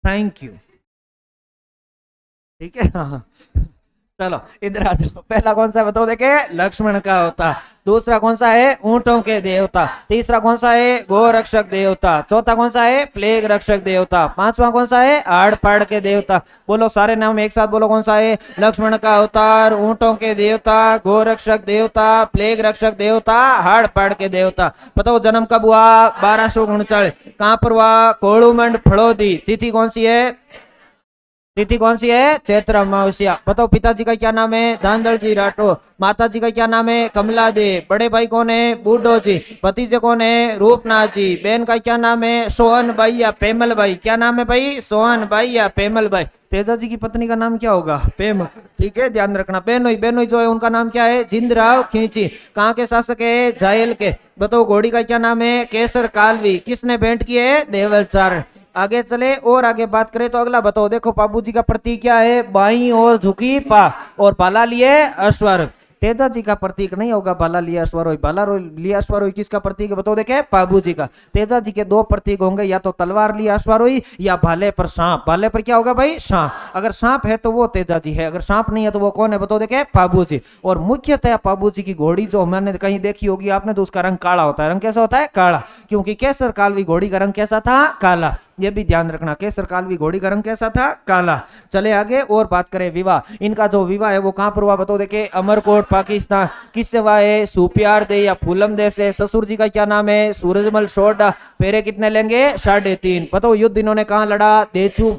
थैंक यू। ठीक है, हाँ, चलो इधर आ जाओ। पहला कौन सा है बताओ देखे, लक्ष्मण का होता। दूसरा कौन सा है, ऊंटों के देवता। तीसरा कौन सा है, गो रक्षक देवता। चौथा कौन सा है, प्लेग रक्षक देवता। पांचवा कौन सा है, हाड़ पाड़ के देवता। बोलो सारे नाम एक साथ बोलो, कौन सा है, लक्ष्मण का अवतार, ऊंटों के देवता, गो रक्षक देवता, प्लेग रक्षक देवता, हाड़ पाड़ के देवता। बताओ जन्म कब हुआ, 1239। कहां पर हुआ, कोड़ूमंड फड़ोदी। तिथि कौन सी है, तिथि कौन सी है, चैत्र अमावस्या। बताओ पिताजी का क्या नाम है, धांधड़ जी राठौर। माता जी का क्या नाम है, कमला दे। बड़े भाई कौन है, बूढ़ो जी। भतीजे कौन है, रूपनाथ जी। बहन का क्या नाम है, सोहन भाई या पेमल भाई। क्या नाम है भाई, सोहन भाई या पेमल भाई। तेजा जी की पत्नी का नाम क्या होगा, पेम। ठीक है, ध्यान रखना। बेनोई, बेनोई जो है उनका नाम क्या है, जिंदराव खींची। कहाँ के शासक है, जायल के। बताओ घोड़ी का क्या नाम है, केसर कालवी। किसने भेंट की है, देवल चारण। आगे चले और आगे बात करें तो अगला बताओ देखो, बाबू जी का प्रतीक क्या है, बाई और झुकी पा और भाला लिए अश्वर। तेजा जी का प्रतीक नहीं होगा भाला लिया अश्वरोही। भाला लिया अश्वरोही किसका प्रतीक है बताओ देखे, बाबू जी का। तेजा जी के दो प्रतीक होंगे, या तो तलवार लिया अश्वरोही या भाले पर सांप। भाले पर क्या होगा भाई, सांप। अगर सांप है तो वो तेजा जी है, अगर सांप नहीं है तो वो कौन है बताओ देखे, बाबू जी। और मुख्यतः बाबू जी की घोड़ी जो मैंने कहीं देखी होगी आपने, तो उसका रंग काला होता है। रंग कैसा होता है, काला। क्योंकि केसर कालवी घोड़ी का रंग कैसा था, काला। ये भी ध्यान रखना, केसर कालवी घोड़ी का रंग कैसा था, काला। चले आगे और बात करें विवाह। इनका जो विवाह है वो कहां पर हुआ बताओ देखे, अमरकोट पाकिस्तान। किससे हुआ है, सुपियार दे या फूलम दे से। ससुर जी का क्या नाम है, सूरजमल सोडा। फेरे कितने लेंगे, 3.5। बताओ युद्ध इन्होंने कहां लड़ा, देचू।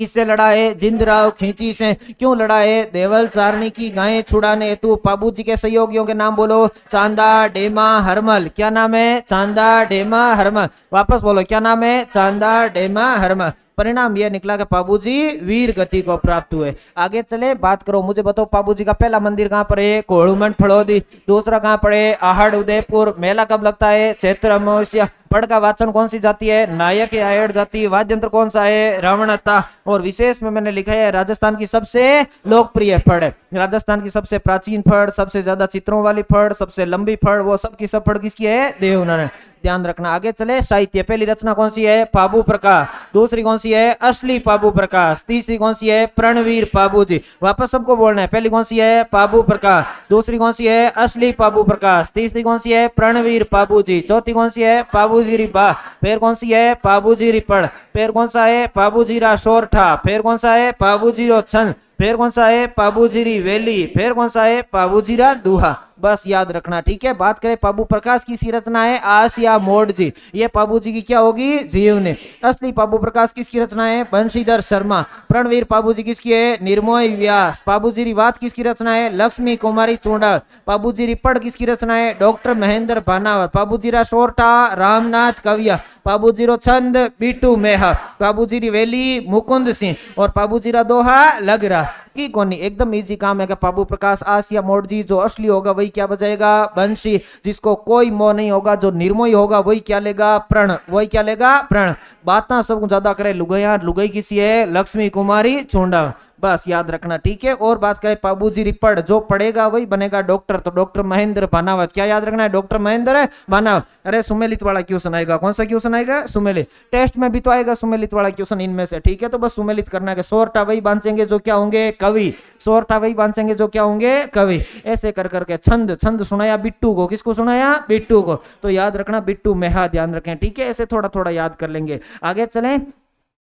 किससे लड़ा है, जिंदराव खींची से। क्यों लड़ा है, देवल चारणी की गायें छुड़ाने हेतु। बाबू जी के सहयोगियों के नाम बोलो, चांदा, डेमा, हरमल। क्या नाम है, चांदा, डेमा, हरमल। वापस बोलो, क्या नाम है, चांदा, डेमा, हरमल। परिणाम यह निकला कि बाबूजी वीर गति को प्राप्त हुए। आगे चले बात करो, मुझे बताओ बाबूजी का पहला मंदिर कहाँ पर है, कोड़ूमन फड़ोदी। दूसरा कहाँ पर है, आहड़ उदयपुर। मेला कब लगता है, चैत्र अमावस्या। पढ़ का वाचन कौन सी जाति है, नायक या आयड़ जाति। वाद्य यंत्र कौन सा है, रावणता। और विशेष में मैंने लिखा है राजस्थान की सबसे लोकप्रिय फड़ है, राजस्थान की सबसे प्राचीन फड़, सबसे ज्यादा चित्रों वाली फड़, सबसे लंबी फड़, वो सब की सब फड़ किसकी है, देवनारायण। ध्यान रखना। आगे चले, साहित्य। पहली रचना कौन सी है, पाबू प्रकाश। दूसरी कौन सी है, असली पाबू प्रकाश। तीसरी कौन सी है, प्रणवीर पाबू जी। वापस सबको बोलना है, पहली कौन सी है, पाबू प्रकाश। दूसरी कौन सी है, असली पाबू प्रकाश। तीसरी कौन सी है, प्रणवीर पाबू जी। चौथी कौन सी है, पाबू जी रिबा। फिर कौन सी है, पाबू जी रिपड़। फिर कौन सा है, पाबू जी रा शोरठा। फिर कौन सा है, पाबू जी रो छंद। फिर कौन सा है, पाबूजीरी वैली। फिर कौन सा है, पाबूजीरा दूहा। बस याद रखना, ठीक है। बात करें पाबू प्रकाश की सी रचना है, आसिया मोड़ जी। ये पाबू जी की क्या होगी, जीवनी। असली पाबू प्रकाश किसकी रचना है, बंशीधर शर्मा। प्रणवीर पाबू जी किसकी है, निर्मोही व्यास। पाबूजी रिवात किसकी रचना है, लक्ष्मी कुमारी चूंडल। पाबूजी रिपड़ किसकी रचना है, डॉक्टर महेंद्र भानावत। पाबूजीरा शोरठा, रामनाथ कविया। पाबूजीरो छंद, बीटू मेहा। पाबूजी वैली, मुकुंद सिंह। और पाबूजीरा दोहा, लगरा। की कोनी, एकदम इजी काम है कि पाबू प्रकाश आसिया मोड़ जी। जो असली होगा वही क्या बजाएगा, बंशी। जिसको कोई मोह नहीं होगा, जो निर्मोही होगा वही क्या लेगा, प्रण। वही क्या लेगा, प्रण। बातें सब ज्यादा करे लुगैया, लुगई किसी है, लक्ष्मी कुमारी चूंडा। बस याद रखना, ठीक है। और बात करें पाबूजी रिपड़, जो पढ़ेगा वही बनेगा डॉक्टर। तो डॉक्टर महेंद्र भानावत। क्या याद रखना है, डॉक्टर महेंद्र भानावत। अरे सुमेलित वाला क्वेश्चन आएगा, कौन सा क्वेश्चन आएगा, सुमेलित। टेस्ट में भी तो आएगा सुमेलित वाला क्वेश्चन इनमें से, ठीक है। तो बस सुमेलित करना है, सोरठा वही बांचेंगे जो क्या होंगे, कवि। सोरठा वही बांचेंगे जो क्या होंगे, कवि। ऐसे कर करके छंद, छंद सुनाया बिट्टू को। किसको सुनाया, बिट्टू को। तो याद रखना, बिट्टू मेहा, ध्यान रखें, ठीक है। ऐसे थोड़ा थोड़ा याद कर लेंगे। आगे चलें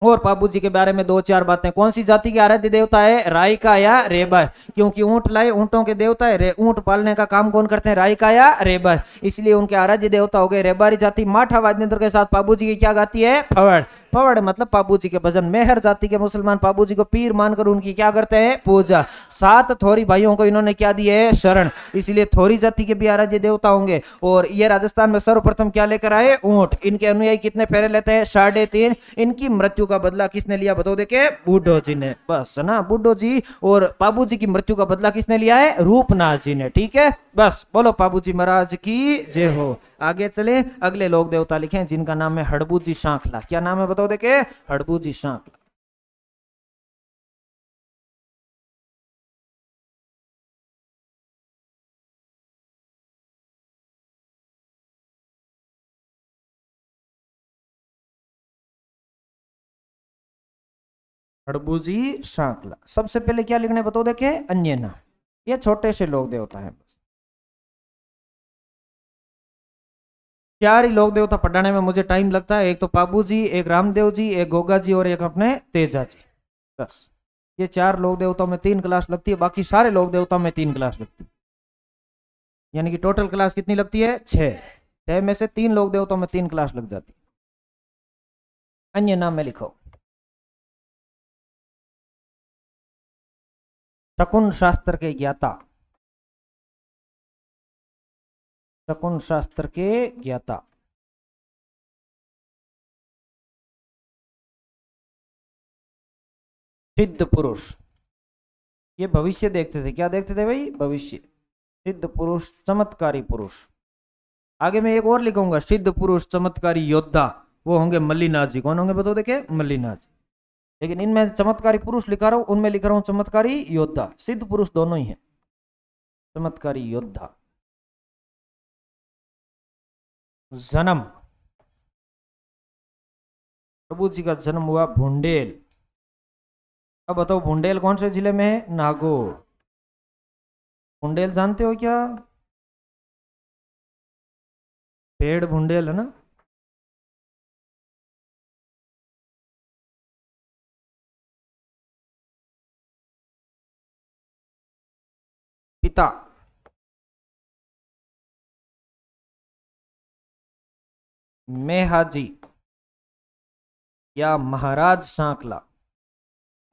और बाबू जी के बारे में दो चार बातें। कौन सी जाति के आराध्य देवता है, रायका या रेबर। क्योंकि ऊंट लाए, ऊंटों के देवता है। ऊंट पालने का काम कौन करते हैं, रायका या रेबर। इसलिए उनके आराध्य देवता हो गए रेबारी जाति। माठा वाद्यंत्र के साथ बाबू जी की क्या गाती है, फवड़। फवड़ मतलब बाबू जी के भजन। मेहर जाति के मुसलमान बाबू जी को पीर मानकर उनकी क्या करते हैं, पूजा। 7 थोरी भाइयों को इन्होंने क्या दी है, शरण। इसलिए थोरी जाति के भी आराध्य देवता होंगे। और ये राजस्थान में सर्वप्रथम क्या लेकर आए, ऊंट। इनके अनुयायी कितने फेरे लेते हैं, 3.5। इनकी मृत्यु का बदला किसने लिया बताओ देखे, बूढ़ो जी ने। बस ना, बूढ़ो जी। और बाबू जी की मृत्यु का बदला किसने लिया है, रूपनाथ जी ने, ठीक है। बस बोलो बाबू जी महाराज की जय हो। आगे चले, अगले लोक देवता लिखे जिनका नाम है हड़बू जी सांखला। क्या नाम है बताओ देखे, हड़बू जी सांखला। हड़बूजी सांकला। सबसे पहले क्या लिखना है बताओ देखे, अन्य नाम। ये छोटे से लोक देवता है। चार ही लोक देवता पढ़ाने में मुझे टाइम लगता है। एक तो पाबू जी, एक रामदेव जी, एक गोगा जी और एक अपने तेजा जी। बस ये चार लोक देवताओं में 3 क्लास लगती है, बाकी सारे लोक देवताओं में 3 क्लास लगती है। यानी कि टोटल क्लास कितनी लगती है, 6। 6 में से 3 लोक देवताओं में 3 क्लास लग जाती है। अन्य नाम में लिखो। शकुन शास्त्र के ज्ञाता। शकुन शास्त्र के ज्ञाता। सिद्ध पुरुष। ये भविष्य देखते थे। क्या देखते थे भाई, भविष्य। सिद्ध पुरुष, चमत्कारी पुरुष। आगे मैं एक और लिखूंगा, सिद्ध पुरुष चमत्कारी योद्धा, वो होंगे मल्लीनाथ जी। कौन होंगे बताओ देखे, मल्लीनाथ जी। लेकिन इनमें चमत्कारी पुरुष लिखा रहा हूं, उनमें लिख रहा हूं चमत्कारी योद्धा। सिद्ध पुरुष दोनों ही है। चमत्कारी योद्धा। जन्म, प्रभु जी का जन्म हुआ भुंडेल। अब बताओ भुंडेल कौन से जिले में है, नागौर। भुंडेल जानते हो क्या, पेड़ भुंडेल है ना। पिता, मेहाजी या महाराज सांकला।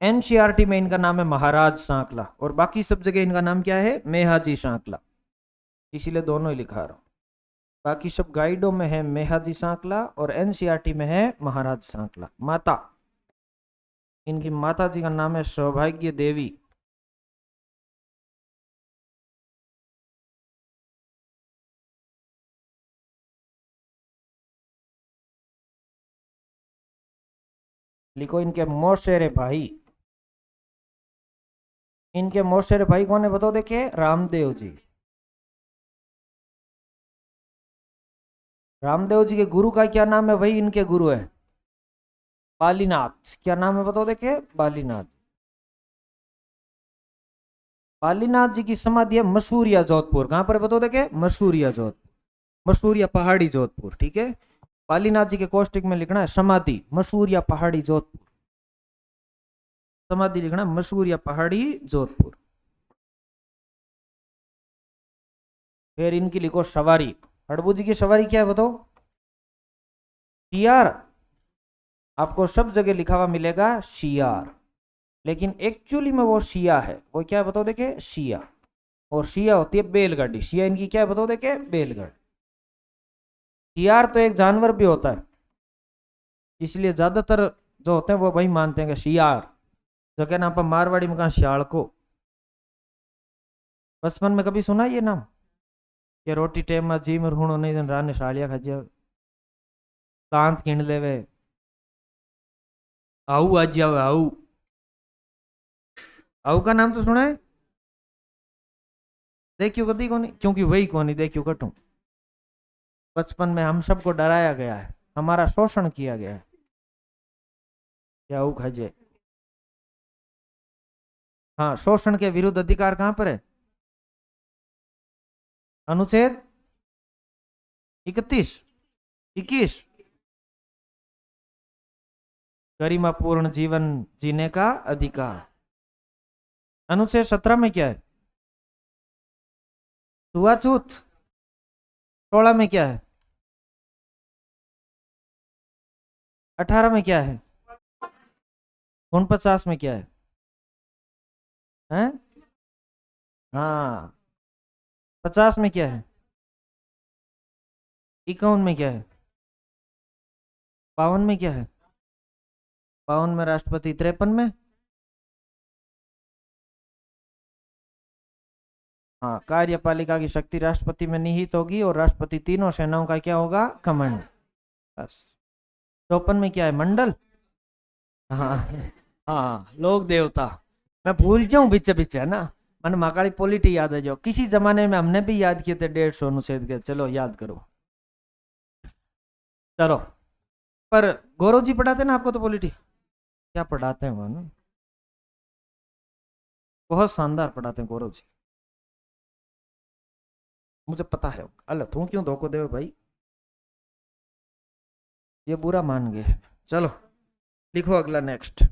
एनसीईआरटी में इनका नाम है महाराज सांकला, और बाकी सब जगह इनका नाम क्या है, मेहाजी सांकला। इसीलिए दोनों ही लिखा रहा हूं। बाकी सब गाइडों में है मेहाजी सांकला और एनसीईआरटी में है महाराज सांकला। माता, इनकी माता जी का नाम है सौभाग्य देवी। लिखो इनके मौसेरे भाई। इनके मौसेरे भाई कौन है बताओ देखिए, रामदेव जी। रामदेव जी के गुरु का क्या नाम है भाई, इनके गुरु है बालीनाथ। क्या नाम है बताओ देखिए, बालीनाथ। बालीनाथ जी की समाधि है मसूरिया जोधपुर। कहां पर है बताओ देखिए, मसूरिया जोधपुर। मसूरिया पहाड़ी जोधपुर, ठीक है। बालीनाथ जी के कोष्टिक में लिखना है समाधि मसूरिया पहाड़ी जोधपुर। समाधि लिखना मसूरिया पहाड़ी जोधपुर। फिर इनकी लिखो सवारी। हड़बू जी की सवारी क्या है बताओ, शियार। आपको सब जगह लिखा हुआ मिलेगा शियार, लेकिन एक्चुअली में वो शिया है। वो क्या है बताओ देखे, शिया। और शिया होती है बैलगाड़ी। शिया इनकी क्या है बताओ देखे, बैलगाड़ी। शियार तो एक जानवर भी होता है, इसलिए ज्यादातर जो होते हैं वो वही मानते हैं कि शियार। जो क्या नाम पर मारवाड़ी में कहा शियाल को। बचपन में कभी सुना ये नाम, कि रोटी टेम में जी में रूणो नहीं राने सालिया खा दांत कीन लेवे, आऊ आज जावे आऊ। आऊ का नाम तो सुना है, देखियो कदी को नहीं, क्योंकि वही को नहीं देखियो कटू। बचपन में हम सबको डराया गया है, हमारा शोषण किया गया है। क्या आऊ खाजे। हाँ, शोषण के विरुद्ध अधिकार कहां पर है, अनुच्छेद 31, 21। गरिमापूर्ण जीवन जीने का अधिकार। अनुच्छेद 17 में क्या है, छुआछूत। 16 में क्या है, 18 में क्या है, 49 में क्या है, हैं? हाँ, 50 में क्या है, 51 में क्या है, 52 में क्या है, 52 में राष्ट्रपति, 53 में। हाँ, कार्यपालिका की शक्ति राष्ट्रपति में निहित होगी और राष्ट्रपति तीनों सेनाओं का क्या होगा, कमांड। बस। 54 में क्या है, मंडल। हाँ हाँ, लोक देवता। मैं भूल जाऊं बीचे बीचे, है ना। मन महाकाली पॉलिटी याद है, जो किसी जमाने में हमने भी याद किए थे 150 अनुच्छेद के। चलो याद करो। चलो, पर गौरव जी पढ़ाते ना आपको तो पॉलिटी, क्या पढ़ाते हैं वो ना। बहुत शानदार पढ़ाते हैं गौरव जी, मुझे पता है। अल्लाह तू क्यों धोखो दे भाई, ये बुरा मान गए। चलो लिखो अगला नेक्स्ट।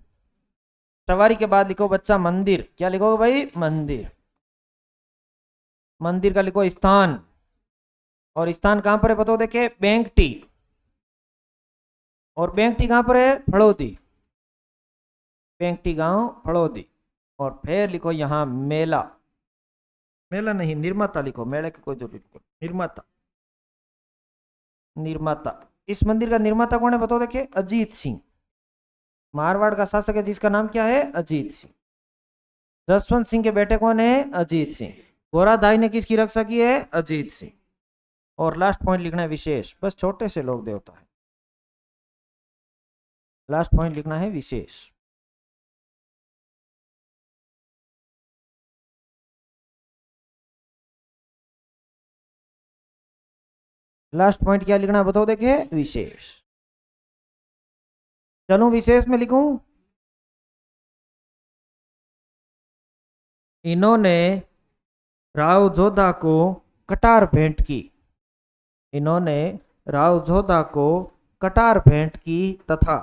सवारी के बाद लिखो बच्चा मंदिर। क्या लिखोगे भाई? मंदिर। मंदिर का लिखो स्थान, और स्थान कहां पर है बताओ देखे? बेंगटी। और बेंगटी कहां पर है? फड़ौदी। बेंगटी गांव फड़ौदी। और फिर लिखो यहां मेला। मेला नहीं, निर्माता लिखो, मेले की कोई जरूरत नहीं, निर्माता। निर्माता। इस मंदिर का निर्माता कौन है बताओ देखिए? अजीत सिंह। मारवाड़ का शासक है जिसका नाम क्या है? अजीत सिंह। जसवंत सिंह के बेटे कौन है? अजीत सिंह। गोराधाई ने किसकी रक्षा की है? अजीत सिंह। और लास्ट पॉइंट लिखना है विशेष, बस छोटे से लोग देवता है। लास्ट पॉइंट लिखना है विशेष। लास्ट पॉइंट क्या लिखना है बताओ देखिए? विशेष। चलो विशेष में लिखूं, इन्होंने राव जोधा को कटार भेंट की। इन्होंने राव जोधा को कटार भेंट की तथा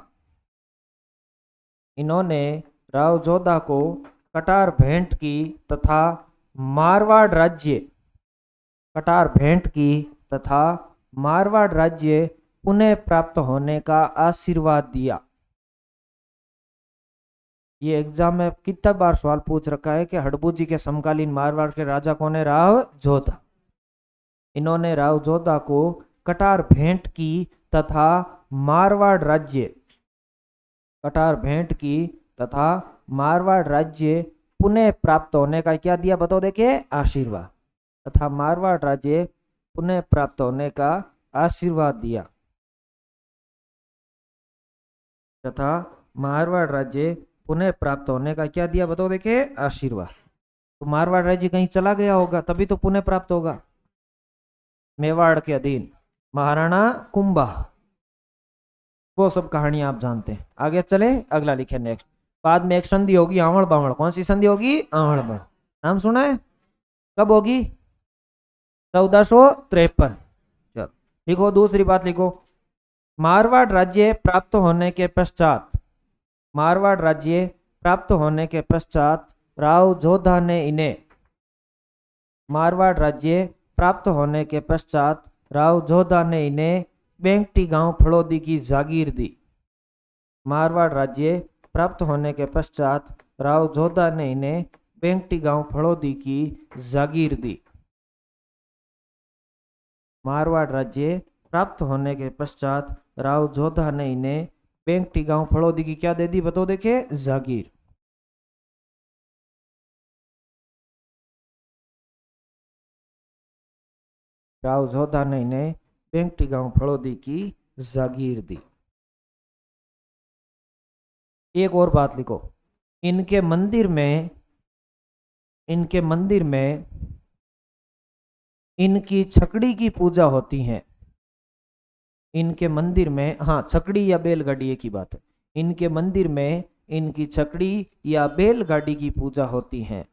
इन्होंने राव जोधा को कटार भेंट की तथा मारवाड़ राज्य कटार भेंट की तथा मारवाड़ राज्य पुनः प्राप्त होने का आशीर्वाद दिया। ये एग्जाम में कितना बार सवाल पूछ रखा है कि हड़बू जी के समकालीन मारवाड़ के राजा कौन है? राव जोधा। इन्होंने राव जोधा को कटार भेंट की तथा मारवाड़ राज्य कटार भेंट की तथा मारवाड़ राज्य पुनः प्राप्त होने का क्या दिया बताओ देखिए? आशीर्वाद। तथा मारवाड़ राज्य पुनः प्राप्त होने का आशीर्वाद दिया। तथा मारवाड़ राज्य पुनः प्राप्त होने का क्या दिया बताओ देखिए? आशीर्वाद। तो मारवाड़ राज्य कहीं चला गया होगा तभी तो पुनः प्राप्त होगा। मेवाड़ के अधीन महाराणा कुंभा, वो सब कहानी आप जानते हैं। आगे चले, अगला लिखे नेक्स्ट। बाद में एक संधि होगी आवड़ बावड़। कौन सी संधि होगी? आवड़ बावड़। नाम सुना है? कब होगी? 1453। चलो लिखो दूसरी बात लिखो। मारवाड़ राज्य प्राप्त होने के पश्चात मारवाड़ राज्य प्राप्त होने के पश्चात राव जोधा ने इन्हें मारवाड़ राज्य प्राप्त होने के पश्चात राव जोधा ने इन्हें बेंगटी गांव फड़ौदी की जागीर दी। मारवाड़ राज्य प्राप्त होने के पश्चात राव जोधा ने इन्हें बेंगटी गांव फड़ौदी की जागीर दी। मारवाड़ राज्य प्राप्त होने के पश्चात राव जोधा ने इन्हें बेंगटी गांव फड़ौदी की क्या दे दी बताओ देखे? जागीर। राव जोधा ने इन्हें बेंगटी गांव फड़ौदी की जागीर दी। एक और बात लिखो, इनके मंदिर में इनकी छकड़ी की पूजा होती है। इनके मंदिर में, हाँ छकड़ी या बैलगाड़ी एक ही बात है। इनके मंदिर में इनकी छकड़ी या बैलगाड़ी की पूजा होती है।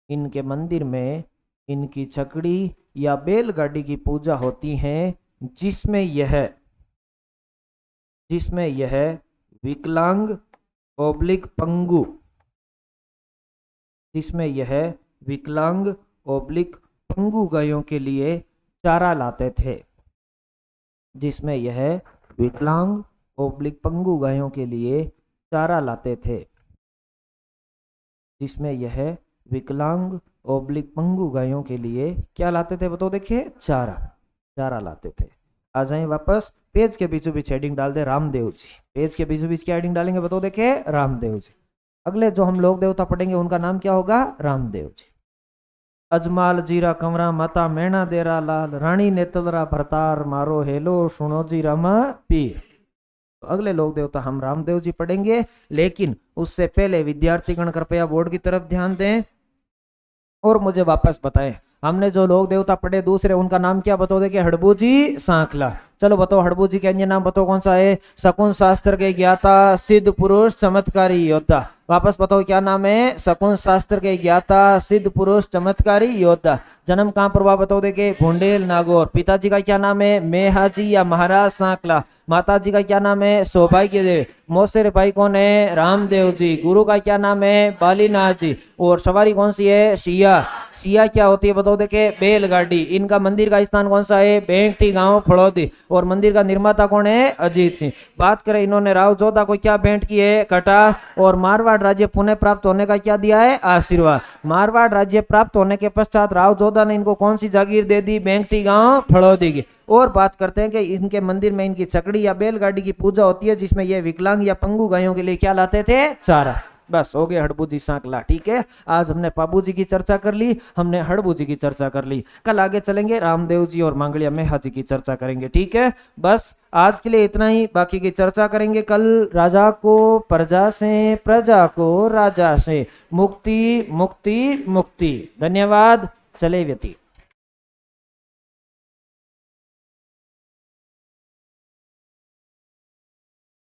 इनके मंदिर में इनकी छकड़ी या बैलगाड़ी की पूजा होती है, जिसमें यह विकलांग ओब्लिक पंगु जिसमें यह विकलांग ओब्लिक पंगु गायों के लिए चारा लाते थे। जिसमें यह विकलांग ओब्लिक पंगु गायों के लिए चारा लाते थे। जिसमें यह विकलांग ओब्लिक पंगु गायों के लिए क्या लाते थे बताओ देखिए? चारा लाते थे। आ जाए वापस, पेज के बीचों बीच हेडिंग डाल दे रामदेव जी। पेज के बीचों बीच क्या हेडिंग डालेंगे बताओ देखिए? रामदेव जी। अगले जो हम लोग देवता पढ़ेंगे उनका नाम क्या होगा? रामदेव जी। अजमाल जीरा कंवरा माता मैणा देरा लाल रानी नेतलरा भरतार मारो हेलो सुनो जी रमा पीर। तो अगले लोक देवता हम रामदेव जी पढ़ेंगे, लेकिन उससे पहले विद्यार्थीगण कृपया बोर्ड की तरफ ध्यान दें और मुझे वापस बताएं, हमने जो लोक देवता पढ़े दूसरे उनका नाम क्या बताओ देखिए? हड़बू जी सांकला। चलो बताओ हड़बू जी के अन्य नाम बताओ कौन सा है? शकुन शास्त्र के ज्ञाता, सिद्ध पुरुष, चमत्कारी योद्धा। वापस बताओ क्या नाम है? शकुन शास्त्र के ज्ञाता, सिद्ध पुरुष, चमत्कारी, योद्धा। जन्म कहाँ पर हुआ बताओ? देखे भुंडेल नागौर। पिताजी का क्या नाम है? मेहाजी या महाराज सांकला। माता जी का क्या नाम है? सौभाग्य देव। मौसेरे भाई कौन है? रामदेव जी। गुरु का क्या नाम है? बालीनाथ जी। और सवारी कौन सी है? सिया। सिया क्या होती है बताओ? देखे बैलगाड़ी। इनका मंदिर का स्थान कौन सा है? बेंगटी गांव फड़ौदी। और मंदिर का निर्माता कौन है? अजीत सिंह। बात करें इन्होंने राव जोधा को क्या भेंट की है? कटा। और मारवाड़ राज्य पुनः प्राप्त होने का क्या दिया है? आशीर्वाद। मारवाड़ राज्य प्राप्त होने के पश्चात राव जोधा ने इनको कौन सी जागीर दे दी? बेंगटी गांव फड़ौदी की। और बात करते हैं कि इनके मंदिर में इनकी छकड़ी या बैलगाड़ी की पूजा होती है, जिसमें ये विकलांग या पंगु गायों के लिए क्या लाते थे? चारा। बस हो गया हड़बू जी सांकला। ठीक है, आज हमने पाबू जी की चर्चा कर ली, हमने हड़बू जी की चर्चा कर ली। कल आगे चलेंगे, रामदेव जी और मांगलिया मेहा जी की चर्चा करेंगे। ठीक है, बस आज के लिए इतना ही, बाकी की चर्चा करेंगे कल। राजा को प्रजा से, प्रजा को राजा से, मुक्ति मुक्ति मुक्ति। धन्यवाद। चले व्यतीत।